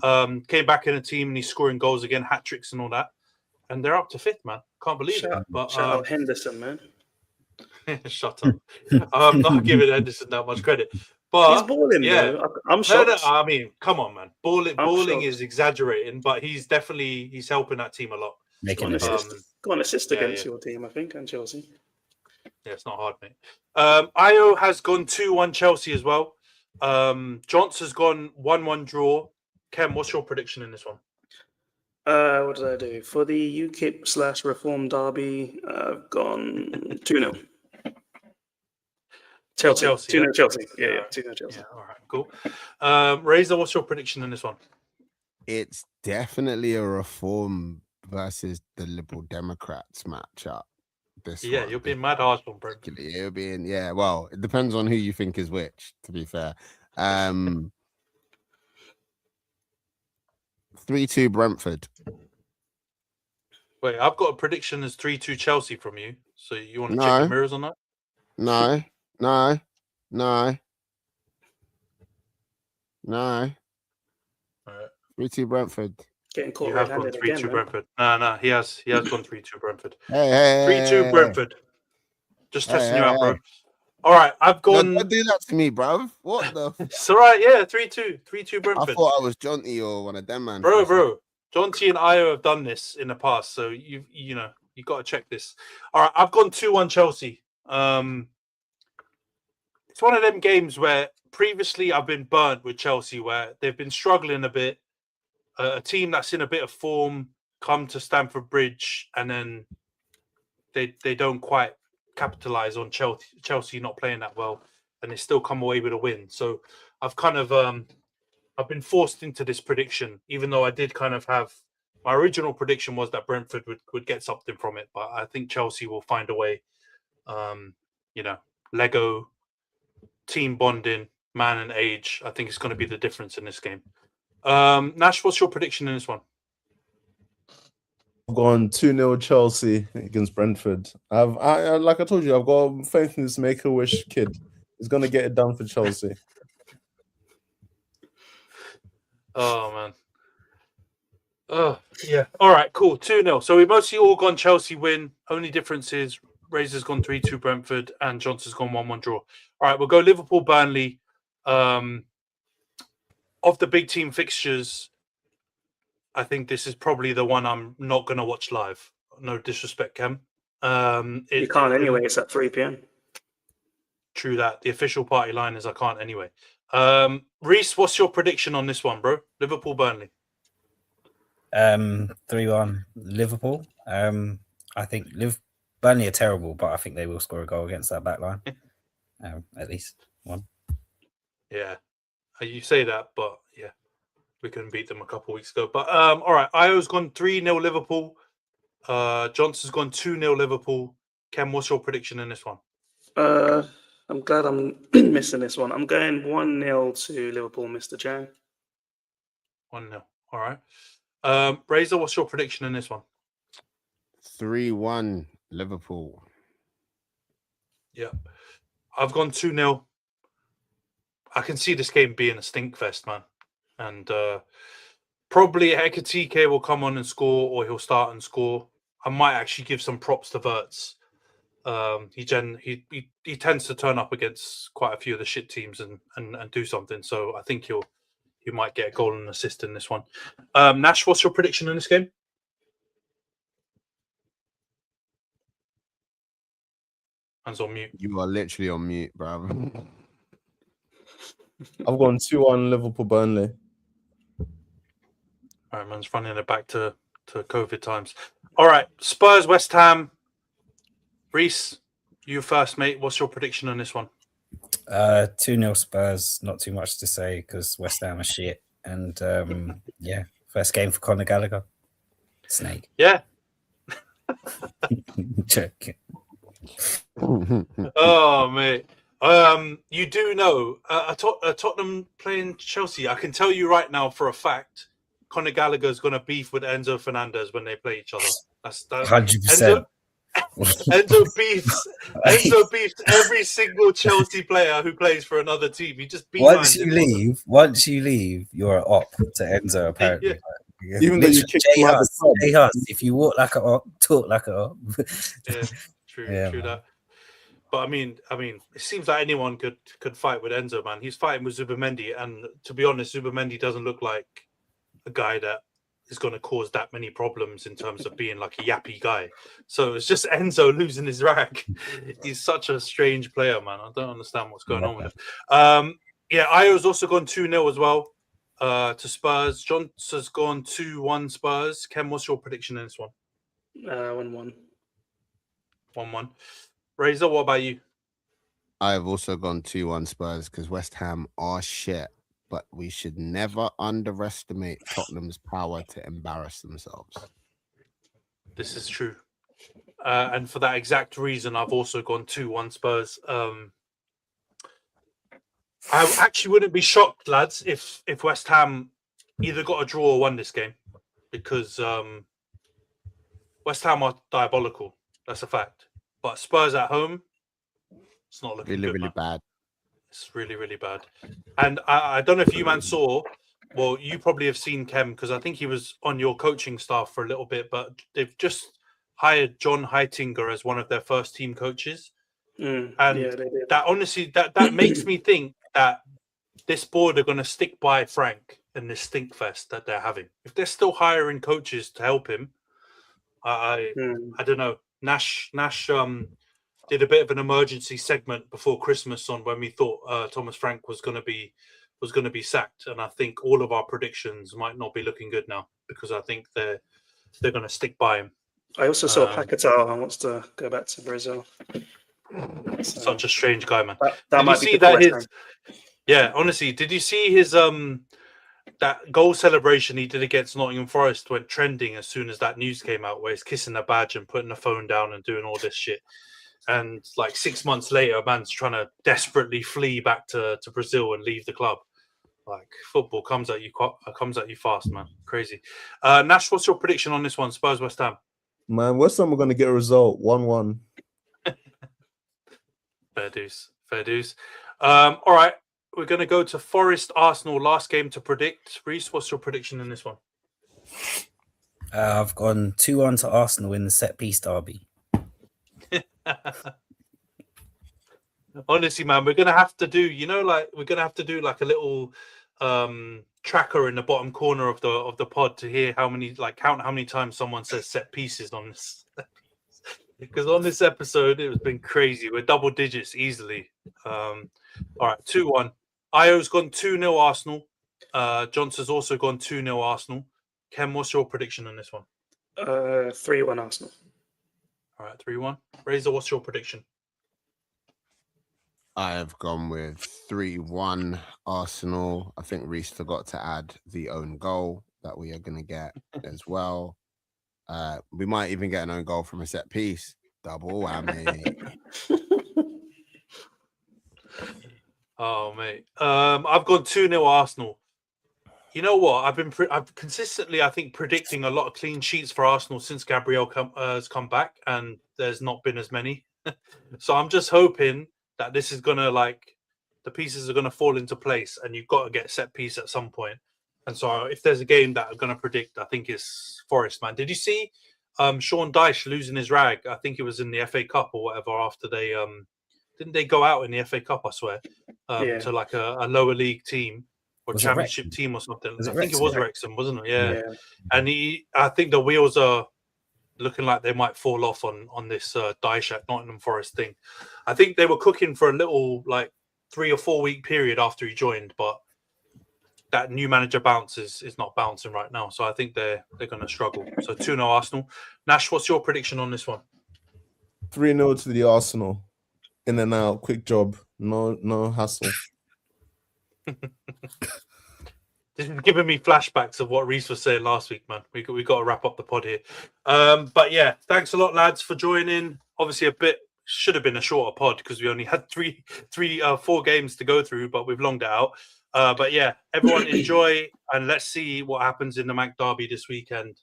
Came back in the team, and he's scoring goals again, hat tricks and all that, and they're up to 5th, man. Can't believe it. But shout out Henderson, man. Shut up. I'm not giving Henderson that much credit. But he's balling, though. I'm shocked. No, I mean, come on, man. Balling shocked. is exaggerating, but he's helping that team a lot. Making Got an assist against your team, I think, and Chelsea. Yeah, it's not hard, mate. Io has gone 2-1 Chelsea as well. Johns has gone 1-1 draw. Khem, what's your prediction in this one? What did I do? For the UKIP/Reform derby, I've gone 2-0. Chelsea. 2-0 Chelsea. Yeah, 2-0 Chelsea. Yeah, all right, cool. Razor, what's your prediction in this one? It's definitely a Reform versus the Liberal Democrats matchup. You're being mad Arsenal, bro. You're being, well, it depends on who you think is which, to be fair. 3-2 Brentford. Wait, I've got a prediction as 3-2 Chelsea from you. So you want to check the mirrors on that? No. All right. 3-2 Brentford. Getting caught You have gone red-handed 3-2 again, Brentford. No, he has gone 3-2 Brentford. Hey, 3-2 Brentford. Just testing you out, bro. All right, I've gone. Don't do that to me, bruv. What the? It's all right, yeah, 3-2 Brentford. I thought I was Jonty or one of them, man. Bro. Jonty and Io have done this in the past, so you got to check this. All right, I've gone 2-1 Chelsea. It's one of them games where previously I've been burnt with Chelsea, where they've been struggling a bit. A team that's in a bit of form come to Stamford Bridge, and then they don't quite capitalize on Chelsea not playing that well, and they still come away with a win. So I've kind of I've been forced into this prediction, even though I did kind of have my original prediction was that Brentford would get something from it, but I think Chelsea will find a way. Lego, team bonding, man and age. I think it's going to be the difference in this game. Nash, what's your prediction in this one? I've gone 2-0 Chelsea against Brentford. Like I told you, I've got faith in this Make-A-Wish kid. He's going to get it done for Chelsea. Oh, man. Oh, yeah. All right, cool. 2-0. So we mostly all gone Chelsea win. Only difference is Razor's gone 3-2 Brentford and Johnson's gone 1-1 draw. All right, we'll go Liverpool, Burnley. Of the big team fixtures, I think this is probably the one I'm not going to watch live. No disrespect, Khem. You can't anyway. It's at 3 p.m. True that. The official party line is I can't anyway. Rhys, what's your prediction on this one, bro? Liverpool, Burnley. 3-1 Liverpool. I think Burnley are terrible, but I think they will score a goal against that back line. At least one. Yeah. You say that, but yeah, we couldn't beat them a couple of weeks ago. But all right, Io's gone 3-0 Liverpool. Johnson's gone 2-0 Liverpool. Khem, what's your prediction in this one? I'm glad I'm missing this one. I'm going 1-0 to Liverpool, Mr. J. 1-0. All right. Razor, what's your prediction in this one? 3-1 Liverpool. Yeah. I've gone 2-0. I can see this game being a stink fest, man. And probably Ekatike will come on and score, or he'll start and score. I might actually give some props to Wirtz. He tends to turn up against quite a few of the shit teams and do something. So I think he might get a goal and an assist in this one. Nash, what's your prediction in this game? Hands on mute. You are literally on mute, bro. I've gone 2-1 Liverpool, Burnley. All right, man's running it back to COVID times. All right, Spurs, West Ham. Rhys, you first, mate. What's your prediction on this one? 2-0 Spurs. Not too much to say because West Ham are shit. And yeah, first game for Conor Gallagher. Snake. Yeah. Joking. Oh mate. You do know Tottenham playing Chelsea. I can tell you right now for a fact, Conor Gallagher is going to beef with Enzo Fernandez when they play each other. That's 100%. Enzo beefs every single Chelsea player who plays for another team. He just once you leave, you're an op to Enzo. Apparently, yeah. Even though you kicked him out of the club. if you walk like a op, talk like a op. Yeah, true man. that. But I mean, it seems like anyone could fight with Enzo, man. He's fighting with Zubimendi, and to be honest, Zubimendi doesn't look like a guy that is going to cause that many problems in terms of being like a yappy guy. So it's just Enzo losing his rag. He's such a strange player, man. I don't understand what's going on with him. Yeah, Io's also gone 2-0 as well to Spurs. John has gone 2-1 Spurs. Khem, what's your prediction in this one? 1-1. 1-1. Razor, what about you? I've also gone 2-1 Spurs because West Ham are shit. But we should never underestimate Tottenham's power to embarrass themselves. This is true. And for that exact reason, I've also gone 2-1 Spurs. I actually wouldn't be shocked, lads, if West Ham either got a draw or won this game. Because West Ham are diabolical. That's a fact. But Spurs at home, it's not looking good, really bad. It's really, really bad. And I don't know if you, man, saw, well, you probably have seen Khem because I think he was on your coaching staff for a little bit, but they've just hired John Heitinger as one of their first team coaches. And that honestly, that makes me think that this board are going to stick by Frank in this stink fest that they're having. If they're still hiring coaches to help him, I don't know. Nash did a bit of an emergency segment before Christmas on when we thought Thomas Frank was going to be sacked, and I think all of our predictions might not be looking good now because I think they're going to stick by him. I also saw Paquetá wants to go back to Brazil. Such a strange guy, man. That might be that yeah, honestly, did you see his that goal celebration he did against Nottingham Forest went trending as soon as that news came out, where he's kissing the badge and putting the phone down and doing all this shit. And like 6 months later, a man's trying to desperately flee back to Brazil and leave the club. Like football comes at you fast, man. Crazy. Nash, what's your prediction on this one? Spurs West Ham. Man, West Ham are going to get a result 1-1. Fair dues. All right, we're going to go to Forest Arsenal. Last game to predict. Rhys, what's your prediction in this one? I've gone 2-1 to Arsenal in the set piece derby. Honestly, man, we're gonna have to do like a little tracker in the bottom corner of the pod to hear count how many times someone says set pieces on this. Because on this episode it has been crazy. We're double digits easily. All right, 2-1. Io's gone 2-0 Arsenal. Johnson's also gone 2-0 Arsenal. Khem, what's your prediction on this one? 3-1 Arsenal. All right, 3-1. Razor, what's your prediction? I have gone with 3-1 Arsenal. I think Rhys forgot to add the own goal that we are going to get as well. We might even get an own goal from a set piece. Double whammy. Oh, mate. I've gone 2-0 Arsenal. You know what? I've consistently, I think, predicting a lot of clean sheets for Arsenal since Gabriel has come back, and there's not been as many. So I'm just hoping that this is gonna the pieces are gonna fall into place, and you've got to get set piece at some point. And so if there's a game that I'm gonna predict, I think it's Forest, man. Did you see Sean Dyche losing his rag? I think it was in the FA Cup or whatever. After they didn't they go out in the FA Cup? I swear to like a lower league team. Or was championship team or something. I think it was Wrexham, wasn't it? Yeah. And I think the wheels are looking like they might fall off on this Dyche at Nottingham Forest thing. I think they were cooking for a little 3 or 4 week period after he joined, but that new manager bounce is not bouncing right now. So I think they're going to struggle. So 2-0 Arsenal. Nash, what's your prediction on this one? 3-0 to the Arsenal. In and out, quick job. No hassle. This is giving me flashbacks of what Rhys was saying last week, man. We got to wrap up the pod here. But yeah, thanks a lot, lads, for joining. Obviously, should have been a shorter pod because we only had 4 games to go through, but we've longed it out. But yeah, everyone enjoy, and let's see what happens in the Manc Derby this weekend.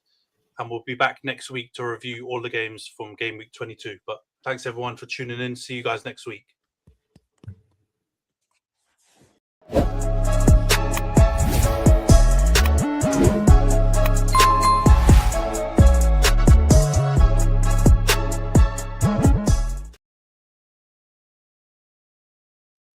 And we'll be back next week to review all the games from game week 22. But thanks everyone for tuning in. See you guys next week.